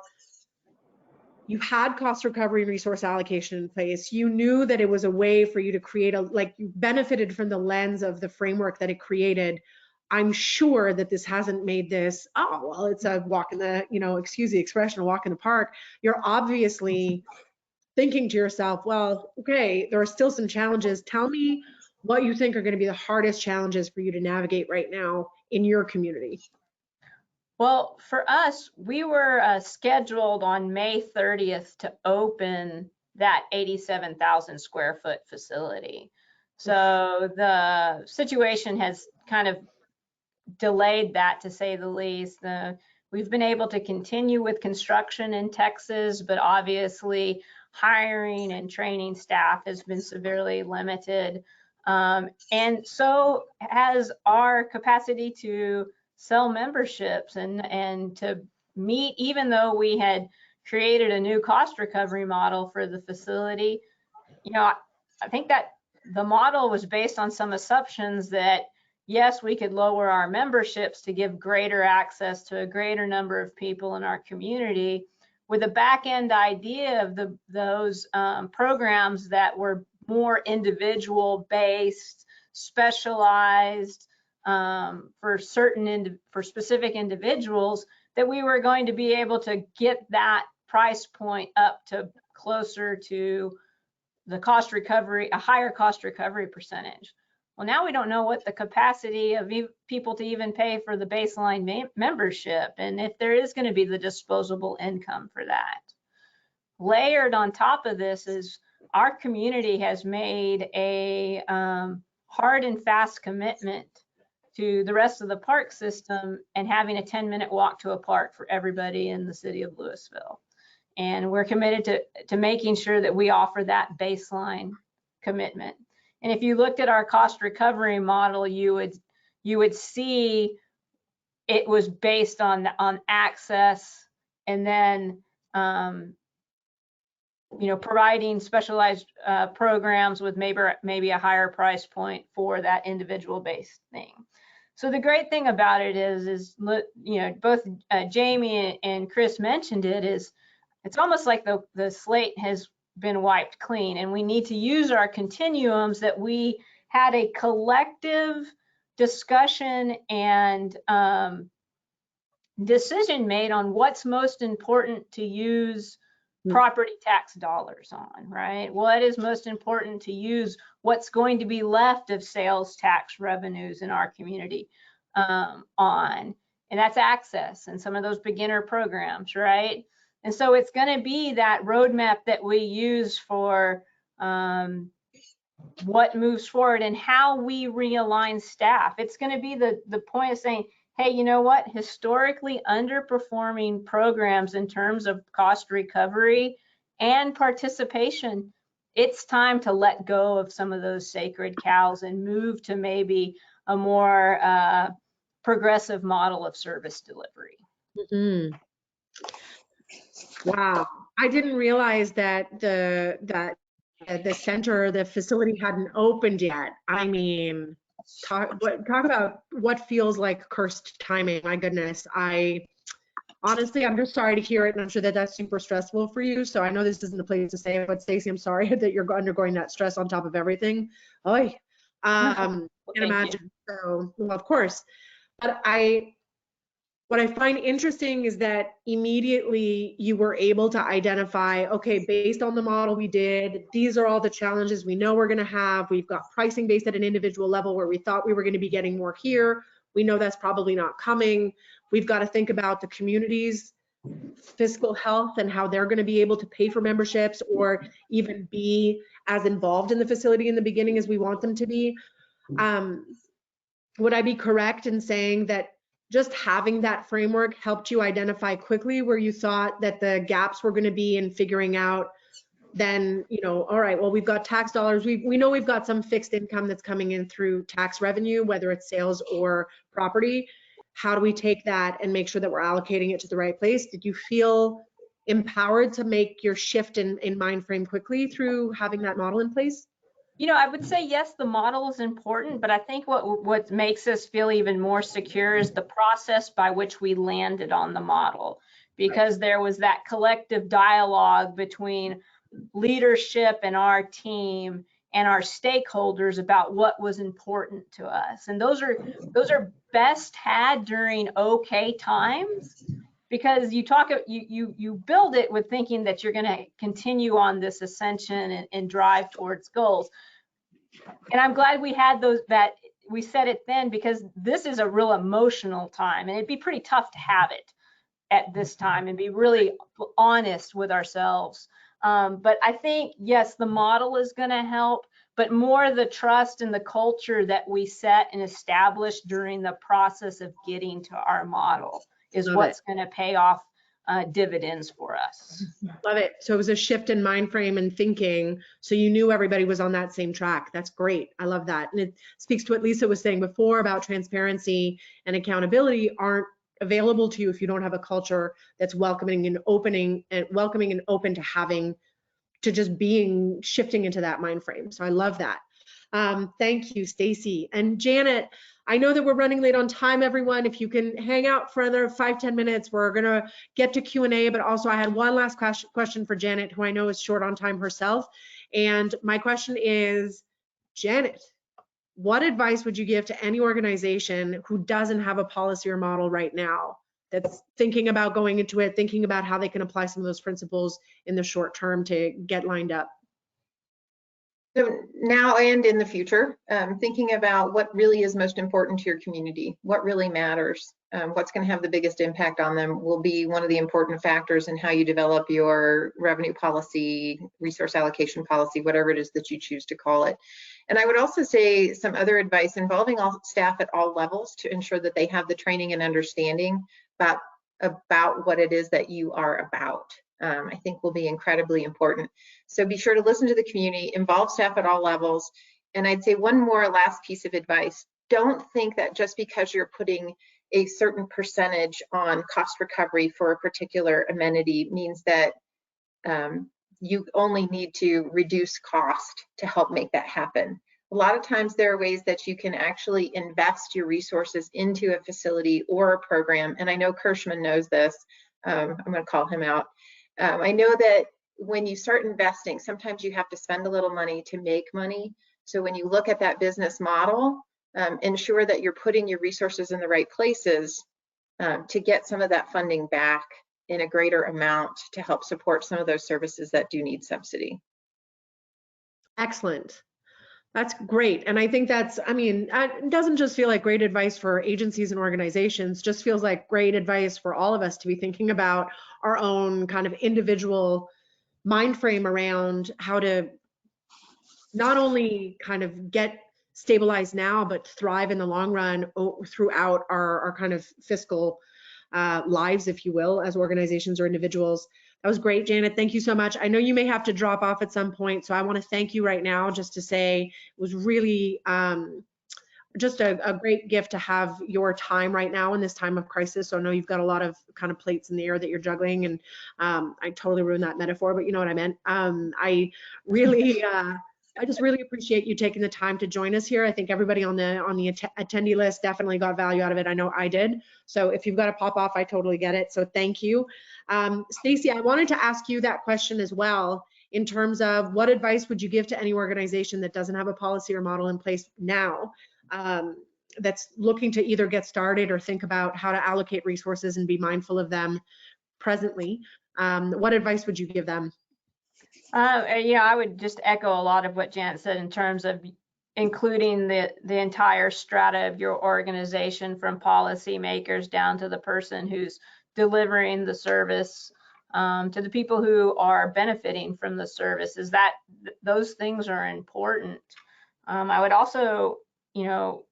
Speaker 1: you had cost recovery and resource allocation in place. You knew that it was a way for you to create you benefited from the lens of the framework that it created. I'm sure that this hasn't made this, oh, well, it's a walk in the, excuse the expression, a walk in the park. You're obviously thinking to yourself, well, okay, there are still some challenges. Tell me what you think are going to be the hardest challenges for you to navigate right now in your community.
Speaker 7: Well, for us, we were scheduled on May 30th to open that 87,000 square foot facility. So the situation has kind of delayed that, to say the least. We've been able to continue with construction in Texas, but obviously hiring and training staff has been severely limited. And so has our capacity to sell memberships and to meet, even though we had created a new cost recovery model for the facility. I think that the model was based on some assumptions that, yes, we could lower our memberships to give greater access to a greater number of people in our community, with a back end idea of those programs that were more individual based, specialized for specific individuals, that we were going to be able to get that price point up to closer to the cost recovery, a higher cost recovery percentage. Well, now we don't know what the capacity of people to even pay for the baseline membership, and if there is going to be the disposable income for that. Layered on top of this is our community has made a hard and fast commitment to the rest of the park system and having a 10-minute walk to a park for everybody in the city of Louisville. And we're committed to making sure that we offer that baseline commitment. And if you looked at our cost recovery model, you would see it was based on access, and then providing specialized programs with maybe a higher price point for that individual based thing. So the great thing about it is both Jamie and Chris mentioned it, is it's almost like the slate has been wiped clean, and we need to use our continuums that we had a collective discussion and decision made on what's most important to use property tax dollars on, right? What is most important to use what's going to be left of sales tax revenues in our community on, and that's access and some of those beginner programs, right? And so it's going to be that roadmap that we use for what moves forward and how we realign staff. It's going to be the point of saying, hey, you know what? Historically underperforming programs in terms of cost recovery and participation, it's time to let go of some of those sacred cows and move to maybe a more progressive model of service delivery.
Speaker 1: Mm-hmm. Wow, I didn't realize that the center, the facility hadn't opened yet. I mean, talk about what feels like cursed timing. My goodness, honestly, I'm just sorry to hear it, and I'm sure that that's super stressful for you. So I know this isn't the place to say it, but Stacey, I'm sorry that you're undergoing that stress on top of everything. Oy. Can imagine. So, well, of course, but what I find interesting is that immediately you were able to identify, okay, based on the model we did, these are all the challenges we know we're going to have. We've got pricing based at an individual level where we thought we were going to be getting more here. We know that's probably not coming. We've got to think about the community's fiscal health and how they're going to be able to pay for memberships or even be as involved in the facility in the beginning as we want them to be. Would I be correct in saying that just having that framework helped you identify quickly where you thought that the gaps were going to be in figuring out then, you know, all right, well, we've got tax dollars. We know we've got some fixed income that's coming in through tax revenue, whether it's sales or property. How do we take that and make sure that we're allocating it to the right place? Did you feel empowered to make your shift in mind frame quickly through having that model in place?
Speaker 7: You know, I would say, yes, the model is important, but I think what makes us feel even more secure is the process by which we landed on the model, because there was that collective dialogue between leadership and our team and our stakeholders about what was important to us. And those are best had during okay times, because you build it with thinking that you're going to continue on this ascension and drive towards goals. And I'm glad we had that we said it then, because this is a real emotional time, and it'd be pretty tough to have it at this time and be really honest with ourselves. But I think, yes, the model is going to help, but more the trust and the culture that we set and established during the process of getting to our model is what's going to pay off dividends for us.
Speaker 1: Love it. So it was a shift in mind frame and thinking, so you knew everybody was on that same track. That's great. I love that. And it speaks to what Lisa was saying before about transparency and accountability aren't available to you if you don't have a culture that's welcoming and open to having, to just being, shifting into that mind frame. So I love that. Thank you, Stacy. And Janet, I know that we're running late on time, everyone. If you can hang out for another 5-10 minutes, we're gonna get to Q&A, but also I had one last question for Janet, who I know is short on time herself. And my question is, Janet, what advice would you give to any organization who doesn't have a policy or model right now, that's thinking about going into it, thinking about how they can apply some of those principles in the short term to get lined up?
Speaker 4: So now and in the future, thinking about what really is most important to your community, what really matters, what's going to have the biggest impact on them will be one of the important factors in how you develop your revenue policy, resource allocation policy, whatever it is that you choose to call it. And I would also say some other advice involving all staff at all levels to ensure that they have the training and understanding about what it is that you are about. I think will be incredibly important. So be sure to listen to the community, involve staff at all levels. And I'd say one more last piece of advice. Don't think that just because you're putting a certain percentage on cost recovery for a particular amenity means that you only need to reduce cost to help make that happen. A lot of times there are ways that you can actually invest your resources into a facility or a program. And I know Kirschman knows this. I'm going to call him out. I know that when you start investing, sometimes you have to spend a little money to make money. So when you look at that business model, ensure that you're putting your resources in the right places to get some of that funding back in a greater amount to help support some of those services that do need subsidy.
Speaker 1: Excellent. That's great. And I think that's, I mean, it doesn't just feel like great advice for agencies and organizations, just feels like great advice for all of us to be thinking about our own kind of individual mind frame around how to not only kind of get stabilized now, but thrive in the long run throughout our kind of fiscal lives, if you will, as organizations or individuals. That was great, Janet. Thank you so much. I know you may have to drop off at some point, so I want to thank you right now just to say it was really just a great gift to have your time right now in this time of crisis. So I know you've got a lot of kind of plates in the air that you're juggling, and I totally ruined that metaphor, but you know what I meant. I just really appreciate you taking the time to join us here. I think everybody on the attendee list definitely got value out of it. I know I did. So if you've got to pop off, I totally get it. So thank you. Stacy, I wanted to ask you that question as well, in terms of what advice would you give to any organization that doesn't have a policy or model in place now? that's looking to either get started or think about how to allocate resources and be mindful of them presently, what advice would you give them?
Speaker 7: Yeah, I would just echo a lot of what Janet said in terms of including the entire strata of your organization, from policymakers down to the person who's delivering the service, to the people who are benefiting from the services. That those things are important. I would also,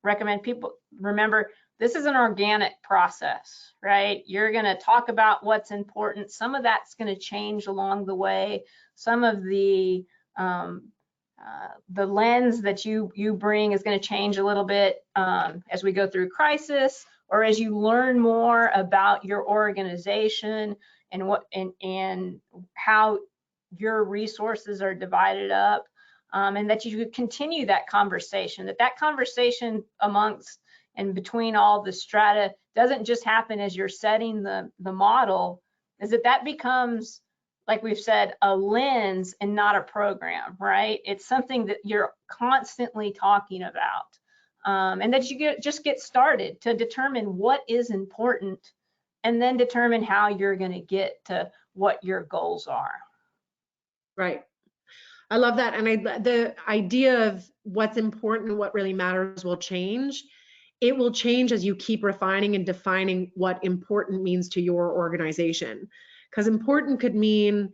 Speaker 7: recommend people remember this is an organic process, right? You're going to talk about what's important. Some of that's going to change along the way. Some of the lens that you bring is going to change a little bit as we go through crisis, or as you learn more about your organization and how your resources are divided up, and that you could continue that conversation. That conversation amongst and between all the strata doesn't just happen as you're setting the model, is that becomes, like we've said, a lens and not a program, right? It's something that you're constantly talking about, and that you just get started to determine what is important, and then determine how you're going to get to what your goals are.
Speaker 1: Right. I love that. And the idea of what's important and what really matters will change. It will change as you keep refining and defining what important means to your organization. Because important could mean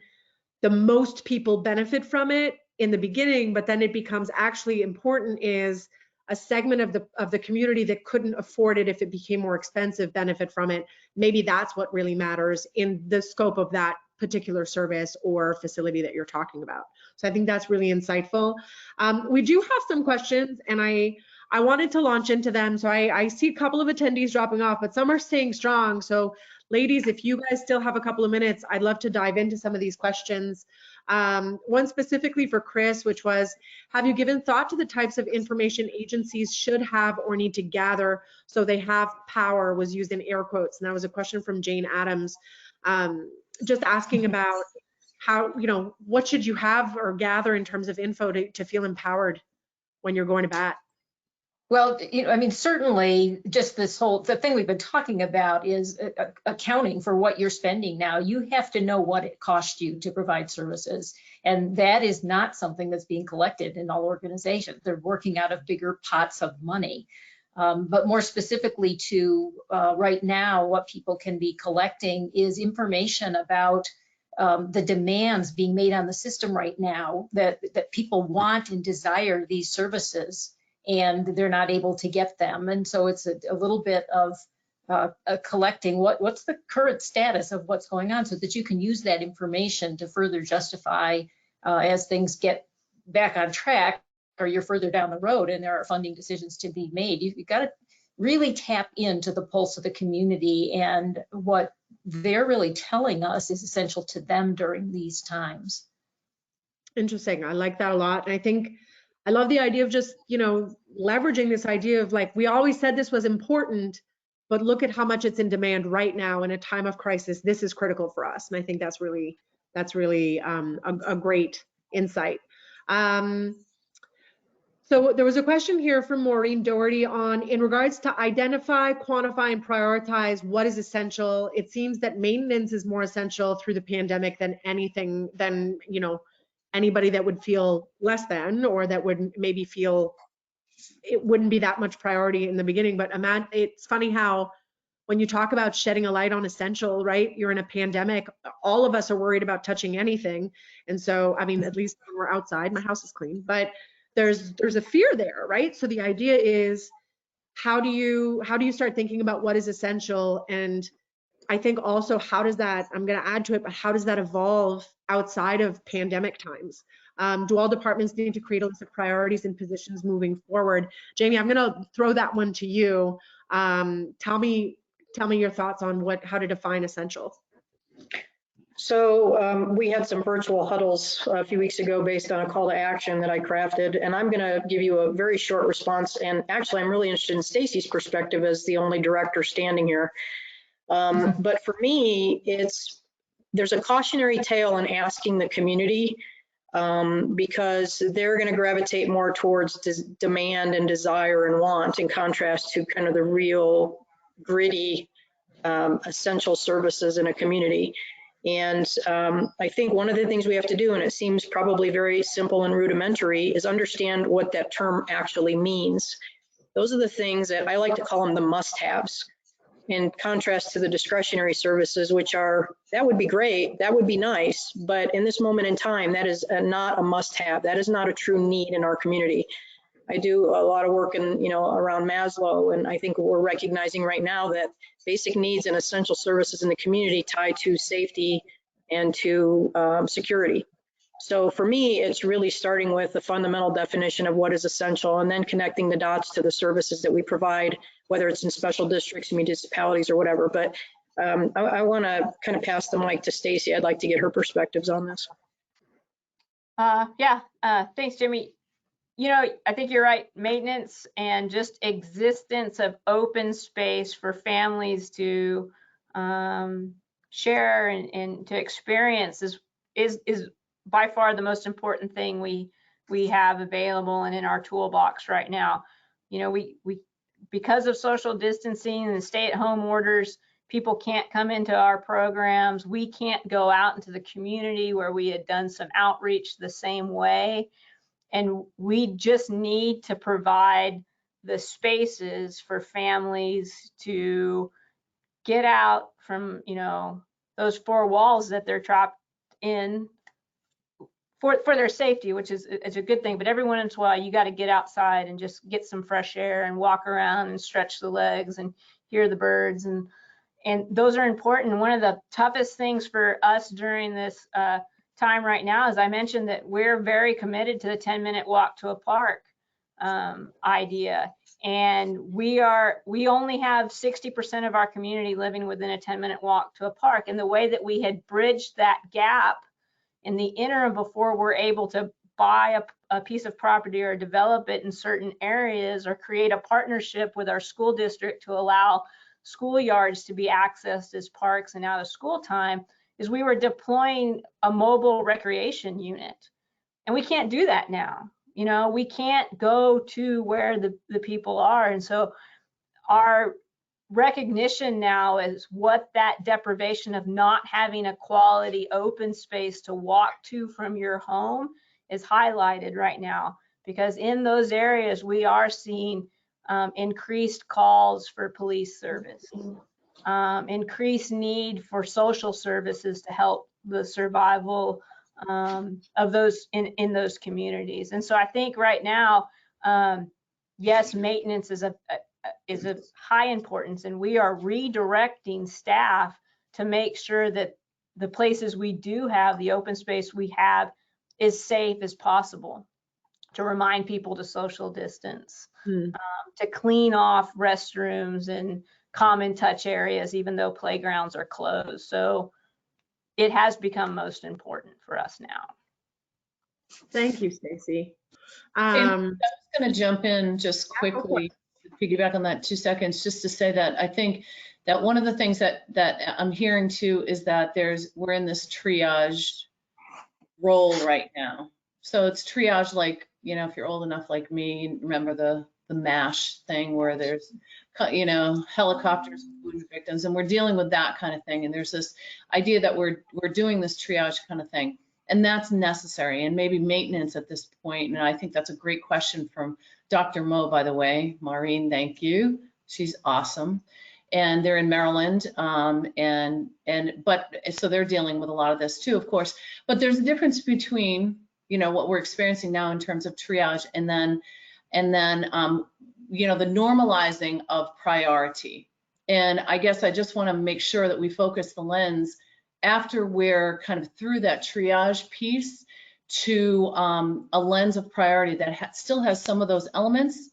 Speaker 1: the most people benefit from it in the beginning, but then it becomes actually important is a segment of the community that couldn't afford it if it became more expensive benefit from it. Maybe that's what really matters in the scope of that particular service or facility that you're talking about. So I think that's really insightful. We do have some questions, and I wanted to launch into them. So I see a couple of attendees dropping off, but some are staying strong. So ladies, if you guys still have a couple of minutes, I'd love to dive into some of these questions. One specifically for Chris, which was, have you given thought to the types of information agencies should have or need to gather so they have power, was used in air quotes. And that was a question from Jane Adams, just asking about how, what should you have or gather in terms of info to feel empowered when you're going to bat?
Speaker 2: Well, certainly just the thing we've been talking about is accounting for what you're spending now. You have to know what it costs you to provide services. And that is not something that's being collected in all organizations. They're working out of bigger pots of money. But more specifically to right now, what people can be collecting is information about the demands being made on the system right now, that people want and desire these services, and they're not able to get them. And so it's a little bit of collecting what's the current status of what's going on, so that you can use that information to further justify as things get back on track, or you're further down the road and there are funding decisions to be made. You've got to really tap into the pulse of the community, and what they're really telling us is essential to them during these times.
Speaker 1: Interesting. I like that a lot. And I think I love the idea of just, leveraging this idea of, like, we always said this was important, but look at how much it's in demand right now in a time of crisis. This is critical for us. And I think that's really a great insight. So there was a question here from Maureen Doherty in regards to identify, quantify, and prioritize what is essential. It seems that maintenance is more essential through the pandemic than anything, anybody that would feel less than, or that would maybe feel it wouldn't be that much priority in the beginning. But it's funny how when you talk about shedding a light on essential, right? You're in a pandemic, all of us are worried about touching anything. And so, at least when we're outside, my house is clean, but there's a fear there, right? So the idea is, how do you start thinking about what is essential? And I think also, how does that, I'm going to add to it, but how does that evolve outside of pandemic times? Do all departments need to create a list of priorities and positions moving forward? Jamie, I'm going to throw that one to you. Tell me your thoughts on how to define essential.
Speaker 5: So we had some virtual huddles a few weeks ago based on a call to action that I crafted, and I'm going to give you a very short response. And actually, I'm really interested in Stacy's perspective as the only director standing here. But for me, there's a cautionary tale in asking the community because they're going to gravitate more towards demand and desire and want, in contrast to kind of the real gritty essential services in a community. And I think one of the things we have to do, and it seems probably very simple and rudimentary, is understand what that term actually means. Those are the things that I like to call them the must-haves, in contrast to the discretionary services, which are, that would be great, that would be nice, but in this moment in time, that is not a must-have. That is not a true need in our community. I do a lot of work in, around Maslow, and I think we're recognizing right now that basic needs and essential services in the community tie to safety and to security. So for me, it's really starting with the fundamental definition of what is essential, and then connecting the dots to the services that we provide, whether it's in special districts, municipalities, or whatever. But I want to kind of pass the mic to Stacy. I'd like to get her perspectives on this.
Speaker 7: Thanks, Jimmy. I think you're right. Maintenance and just existence of open space for families to share and to experience is by far the most important thing we have available and in our toolbox right now. We because of social distancing and stay-at-home orders, people can't come into our programs. We can't go out into the community where we had done some outreach the same way. And we just need to provide the spaces for families to get out from, those four walls that they're trapped in for their safety, which is a good thing. But every once in a while, you got to get outside and just get some fresh air and walk around and stretch the legs and hear the birds. And those are important. One of the toughest things for us during this time right now, as I mentioned, that we're very committed to the 10-minute walk to a park idea. And we only have 60% of our community living within a 10-minute walk to a park. And the way that we had bridged that gap in the interim before we're able to buy a piece of property or develop it in certain areas or create a partnership with our school district to allow schoolyards to be accessed as parks and out of school time, is we were deploying a mobile recreation unit. And we can't do that now. We can't go to where the people are. And so our recognition now is what that deprivation of not having a quality open space to walk to from your home is highlighted right now, because in those areas we are seeing increased calls for police service, increased need for social services to help the survival of those in those communities. And so I think right now, yes, maintenance is of high importance, and we are redirecting staff to make sure that the places we do have, the open space we have, is safe as possible, to remind people to social distance, to clean off restrooms and common touch areas, even though playgrounds are closed. So it has become most important for us now.
Speaker 1: Thank you, Stacy.
Speaker 3: I'm just going to jump in just quickly, piggyback on that 2 seconds, just to say that I think that one of the things that I'm hearing too is that we're in this triage role right now. So it's triage, like, if you're old enough like me, remember the MASH thing where there's, helicopters with wounded victims, and we're dealing with that kind of thing. And there's this idea that we're doing this triage kind of thing, and that's necessary. And maybe maintenance at this point, and I think that's a great question from Dr. Mo, by the way. Maureen, thank you. She's awesome. And they're in Maryland, but so they're dealing with a lot of this too, of course. But there's a difference between, what we're experiencing now in terms of triage, and then the normalizing of priority. And I guess I just want to make sure that we focus the lens after we're kind of through that triage piece to a lens of priority that still has some of those elements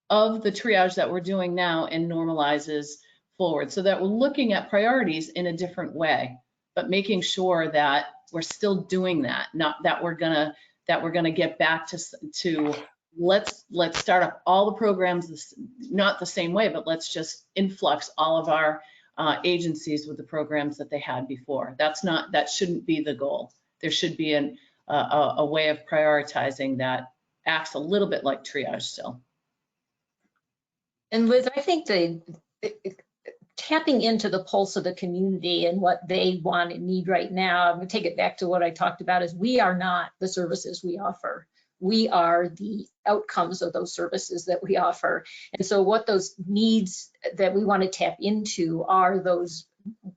Speaker 3: of the triage that we're doing now and normalizes forward, so that we're looking at priorities in a different way, but making sure that we're still doing that, not that we're gonna get back to let's start up all the programs not the same way, but let's just influx all of our agencies with the programs that they had before. That shouldn't be the goal. There should be a way of prioritizing that acts a little bit like triage still.
Speaker 2: And Liz, I think tapping into the pulse of the community and what they want and need right now, I'm going to take it back to what I talked about, is we are not the services we offer. We are the outcomes of those services that we offer. And so what those needs that we want to tap into are those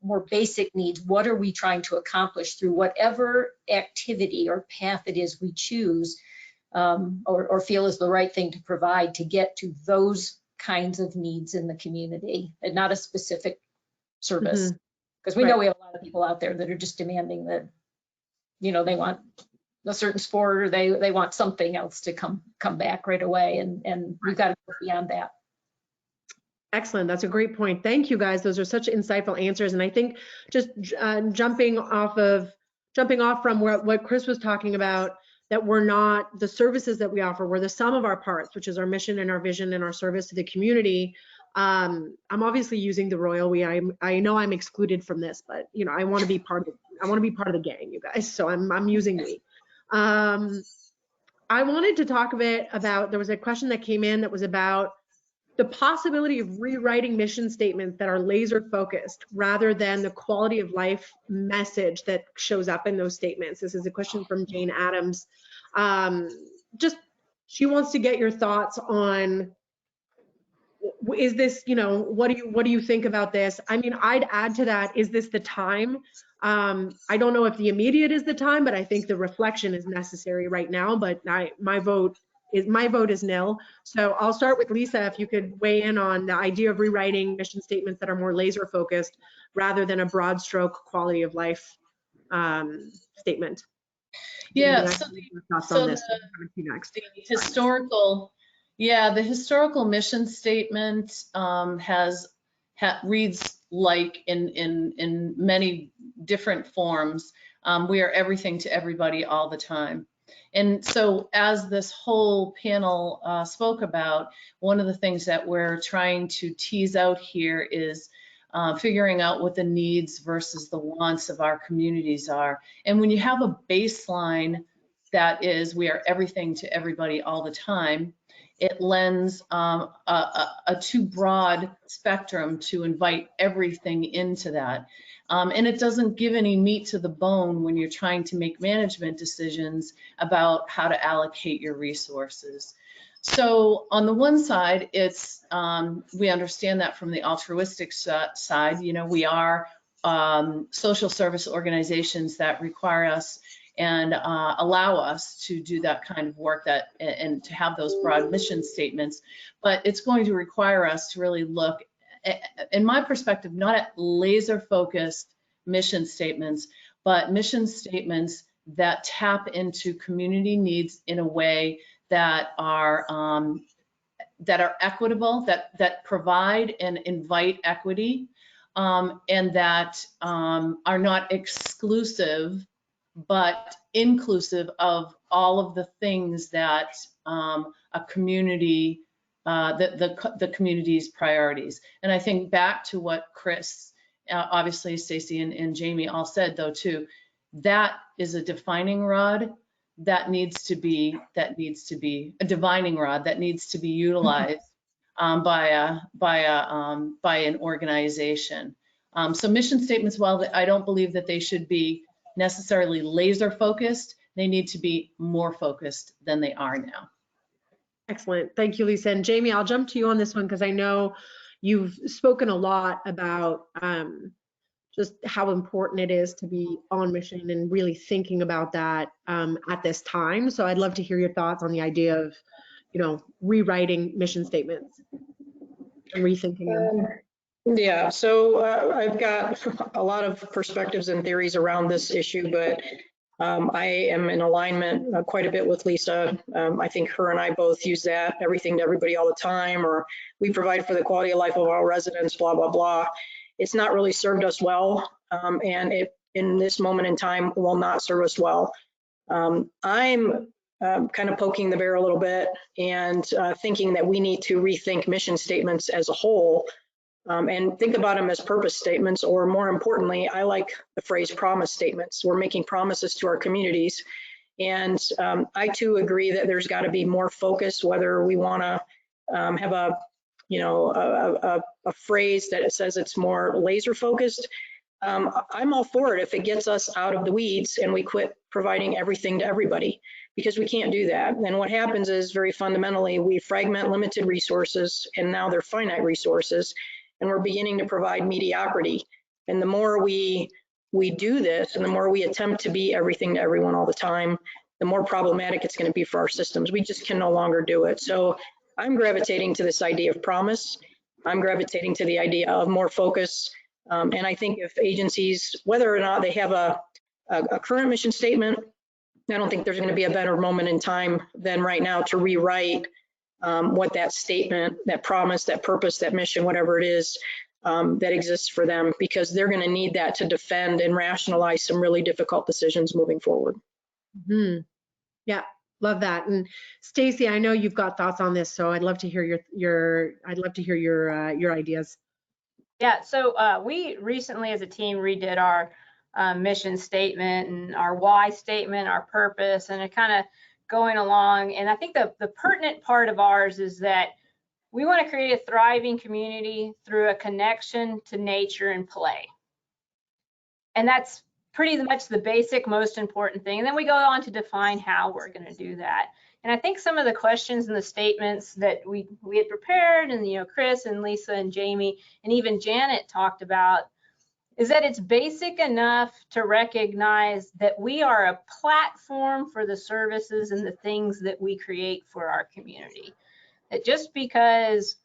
Speaker 2: more basic needs. What are we trying to accomplish through whatever activity or path it is we choose, or feel is the right thing to provide to get to those kinds of needs in the community, and not a specific service. Because we know we have a lot of people out there that are just demanding that, you know, they want a certain sport, or they want something else to come back right away, and we've got to go beyond that.
Speaker 1: Excellent. That's a great point. Thank you, guys. Those are such insightful answers. And I think just jumping off from what Chris was talking about, that we're not, the services that we offer, we're the sum of our parts, which is our mission and our vision and our service to the community. I'm obviously using the royal we. I know I'm excluded from this, but you know, I want to be part of the gang, you guys. So I'm using we. I wanted to talk a bit about, there was a question that came in that was about the possibility of rewriting mission statements that are laser focused rather than the quality of life message that shows up in those statements. This is a question from Jane Adams. She wants to get your thoughts on, is this, you know, what do you think about this? I mean, I'd add to that, is this the time? I don't know if the immediate is the time, but I think the reflection is necessary right now, but my vote is nil. So I'll start with Lisa, if you could weigh in on the idea of rewriting mission statements that are more laser focused rather than a broad stroke quality of life statement.
Speaker 3: Yeah,
Speaker 1: the
Speaker 3: historical mission statement reads like in many different forms, we are everything to everybody all the time. And so as this whole panel spoke about, one of the things that we're trying to tease out here is figuring out what the needs versus the wants of our communities are. And when you have a baseline that is, we are everything to everybody all the time, it lends a too broad spectrum to invite everything into that. And it doesn't give any meat to the bone when you're trying to make management decisions about how to allocate your resources. So on the one side, it's we understand that from the altruistic side, you know, we are social service organizations that require us and allow us to do that kind of work and to have those broad mission statements. But it's going to require us to really look, in my perspective, not at laser focused mission statements, but mission statements that tap into community needs in a way that are equitable, that provide and invite equity, and that are not exclusive, but inclusive of all of the things that a community, the community's priorities. And I think back to what Chris, obviously Stacey and Jamie all said though too, that is a defining rod that needs to be a divining rod that needs to be utilized by an organization. So mission statements, while I don't believe that they should be necessarily laser focused, they need to be more focused than they are now.
Speaker 1: Excellent. Thank you, Lisa. And Jamie, I'll jump to you on this one because I know you've spoken a lot about just how important it is to be on mission and really thinking about that at this time. So I'd love to hear your thoughts on the idea of, you know, rewriting mission statements and rethinking them.
Speaker 5: Yeah, so I've got a lot of perspectives and theories around this issue, but I am in alignment quite a bit with Lisa. I think her and I both use that, everything to everybody all the time, or we provide for the quality of life of our residents, blah, blah, blah. It's not really served us well, and it, in this moment in time, will not serve us well. I'm kind of poking the bear a little bit and thinking that we need to rethink mission statements as a whole. And think about them as purpose statements, or more importantly, I like the phrase promise statements. We're making promises to our communities. And I too agree that there's got to be more focus, whether we want to have a, you know, a phrase that it says it's more laser focused. I'm all for it if it gets us out of the weeds and we quit providing everything to everybody, because we can't do that. And what happens is, very fundamentally, we fragment limited resources, and now they're finite resources, and we're beginning to provide mediocrity. And the more we do this, and the more we attempt to be everything to everyone all the time, the more problematic it's going to be for our systems. We just can no longer do it. So I'm gravitating to this idea of promise. I'm gravitating to the idea of more focus. And I think if agencies, whether or not they have a current mission statement, I don't think there's going to be a better moment in time than right now to rewrite what that statement, that promise, that purpose, that mission, whatever it is, that exists for them, because they're going to need that to defend and rationalize some really difficult decisions moving forward.
Speaker 1: Mm-hmm. Yeah, love that. And Stacy, I know you've got thoughts on this, so I'd love to hear your ideas.
Speaker 7: Yeah, so we recently as a team redid our mission statement and our why statement, our purpose, and it kind of going along. And I think the pertinent part of ours is that we want to create a thriving community through a connection to nature and play. And that's pretty much the basic, most important thing. And then we go on to define how we're going to do that. And I think some of the questions and the statements that we had prepared, and you know, Chris and Lisa and Jamie and even Janet talked about, is that it's basic enough to recognize that we are a platform for the services and the things that we create for our community. That just because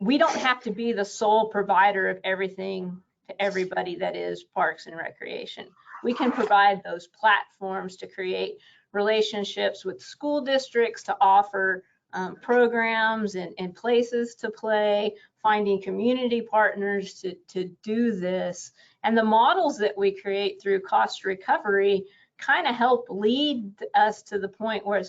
Speaker 7: we don't have to be the sole provider of everything to everybody that is Parks and Recreation. We can provide those platforms to create relationships with school districts, to offer programs and places to play, finding community partners to do this. And the models that we create through cost recovery kind of help lead us to the point where,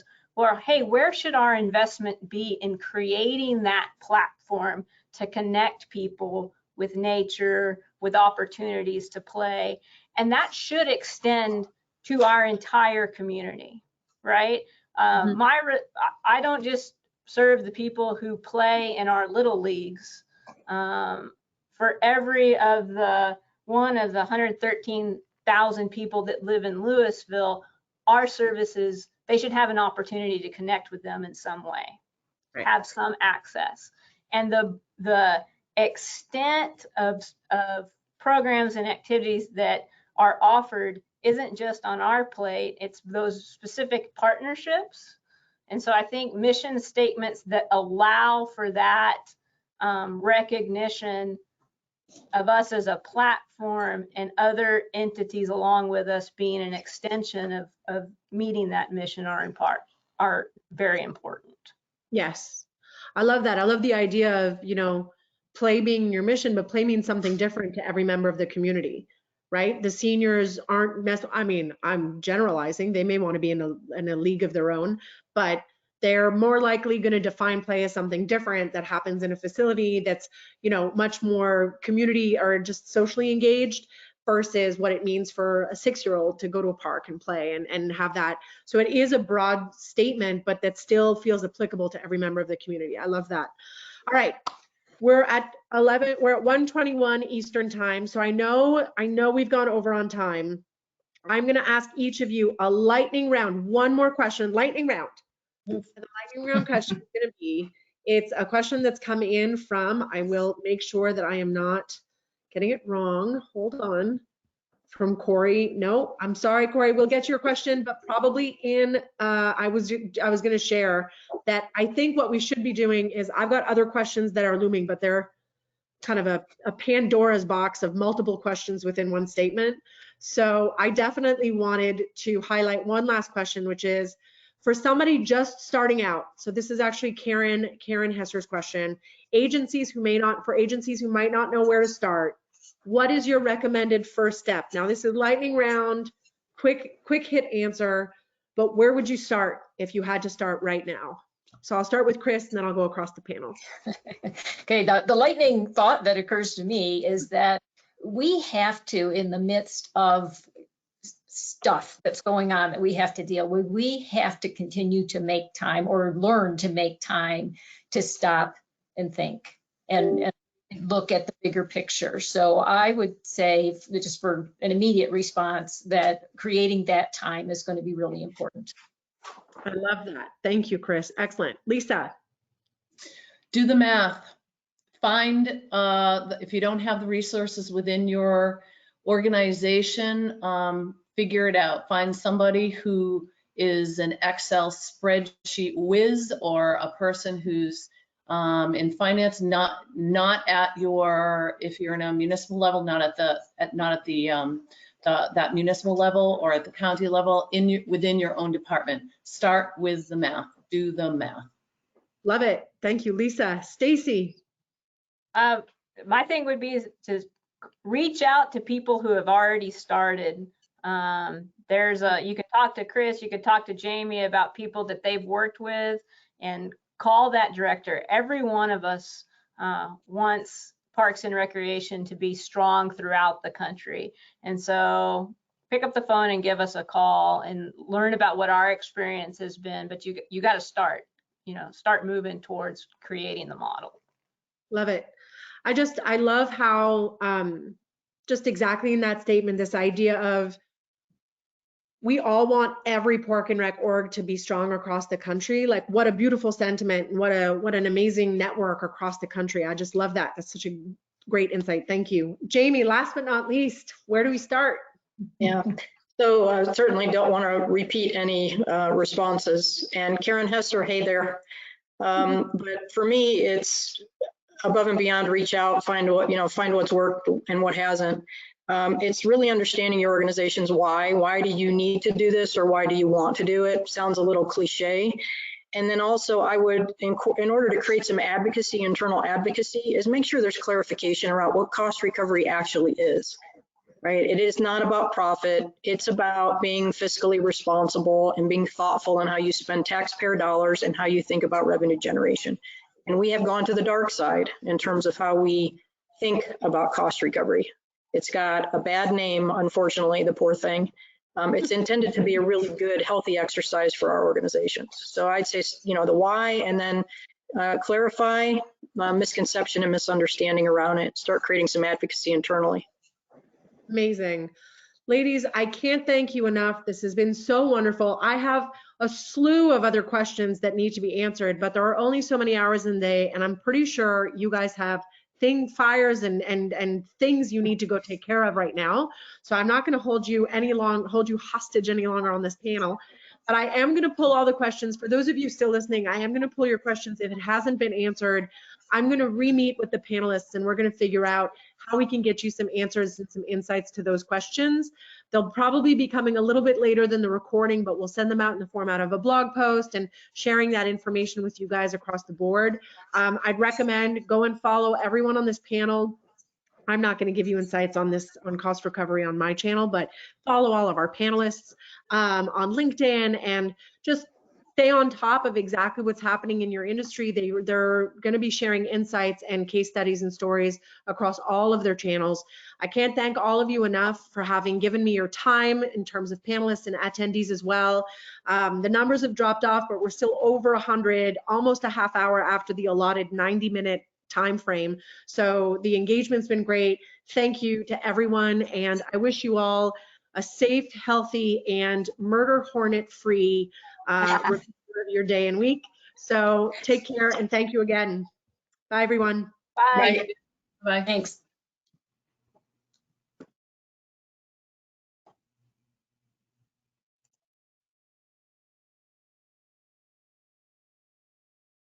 Speaker 7: hey, where should our investment be in creating that platform to connect people with nature, with opportunities to play? And that should extend to our entire community, right? I don't just serve the people who play in our little leagues. For every of the 113,000 people that live in Louisville, our services, they should have an opportunity to connect with them in some way, right. Have some access. And the extent of programs and activities that are offered isn't just on our plate, it's those specific partnerships. And so I think mission statements that allow for that recognition of us as a platform and other entities along with us being an extension of meeting that mission are very important.
Speaker 1: Yes, I love that. I love the idea of, you know, play being your mission, but play means something different to every member of the community, right? The seniors aren't, I mean, I'm generalizing, they may want to be in a league of their own, but they're more likely going to define play as something different that happens in a facility that's, you know, much more community or just socially engaged versus what it means for a 6-year-old to go to a park and play and have that. So it is a broad statement, but that still feels applicable to every member of the community. I love that. All right. We're at 1:21 Eastern time. So I know we've gone over on time. I'm going to ask each of you a lightning round, one more question, lightning round. The lightning round question is going to be, it's a question that's come in from, I will make sure that I am not getting it wrong. Hold on. From Corey. No, I'm sorry, Corey. We'll get your question, but probably in, I was going to share that I think what we should be doing is, I've got other questions that are looming, but they're kind of a Pandora's box of multiple questions within one statement. So I definitely wanted to highlight one last question, which is for somebody just starting out. So this is actually Karen Hesser's question. For agencies who might not know where to start, what is your recommended first step? Now this is lightning round, quick hit answer, but where would you start if you had to start right now? So I'll start with Chris and then I'll go across the panel.
Speaker 2: Okay, the lightning thought that occurs to me is that we have to, in the midst of stuff that's going on that we have to deal with. We have to continue to make time or learn to make time to stop and think and look at the bigger picture. So I would say, just for an immediate response, that creating that time is going to be really important.
Speaker 1: I love that. Thank you, Chris. Excellent. Lisa.
Speaker 3: Do the math. Find, if you don't have the resources within your organization, figure it out. Find somebody who is an Excel spreadsheet whiz, or a person who's in finance, not at your, if you're in a municipal level, not at that municipal level or at the county level, within your own department. Start with the math. Do the math.
Speaker 1: Love it. Thank you, Lisa. Stacy.
Speaker 7: My thing would be to reach out to people who have already started. You can talk to Chris, you could talk to Jamie about people that they've worked with, and call that director. Every one of us wants Parks and Recreation to be strong throughout the country. And so pick up the phone and give us a call and learn about what our experience has been. But you got to start moving towards creating the model.
Speaker 1: Love it. I love how, just exactly in that statement, this idea of we all want every Park and Rec org to be strong across the country. Like, what a beautiful sentiment, and what an amazing network across the country. I just love that. That's such a great insight. Thank you. Jamie, last but not least, where do we start?
Speaker 5: Yeah, so I certainly don't want to repeat any responses. And Karen Hester, hey there. But for me, it's above and beyond reach out, find what's worked and what hasn't. It's really understanding your organization's why. Why do you need to do this, or why do you want to do it? Sounds a little cliche. And then also I would, in order to create some advocacy, internal advocacy, is make sure there's clarification around what cost recovery actually is, right? It is not about profit. It's about being fiscally responsible and being thoughtful in how you spend taxpayer dollars and how you think about revenue generation. And we have gone to the dark side in terms of how we think about cost recovery. It's got a bad name, unfortunately, the poor thing. It's intended to be a really good, healthy exercise for our organizations. So I'd say, the why, and then clarify misconception and misunderstanding around it. Start creating some advocacy internally.
Speaker 1: Amazing. Ladies, I can't thank you enough. This has been so wonderful. I have a slew of other questions that need to be answered, but there are only so many hours in the day, and I'm pretty sure you guys have fires and things you need to go take care of right now. So I'm not going to hold you hostage any longer on this panel. But I am going to pull all the questions. For those of you still listening, I am going to pull your questions. If it hasn't been answered, I'm going to re-meet with the panelists, and we're going to figure out how we can get you some answers and some insights to those questions. They'll probably be coming a little bit later than the recording, but we'll send them out in the format of a blog post and sharing that information with you guys across the board. I'd recommend go and follow everyone on this panel. I'm not going to give you insights on cost recovery on my channel, but follow all of our panelists on LinkedIn and just stay on top of exactly what's happening in your industry. They're going to be sharing insights and case studies and stories across all of their channels. I can't thank all of you enough for having given me your time in terms of panelists and attendees as well. The numbers have dropped off, but we're still over 100, almost a half hour after the allotted 90-minute time frame. So the engagement's been great. Thank you to everyone, and I wish you all a safe, healthy, and murder hornet free rest of your day and week. So take care, and thank you again. Bye, everyone.
Speaker 7: Bye.
Speaker 3: Bye.
Speaker 2: Thanks.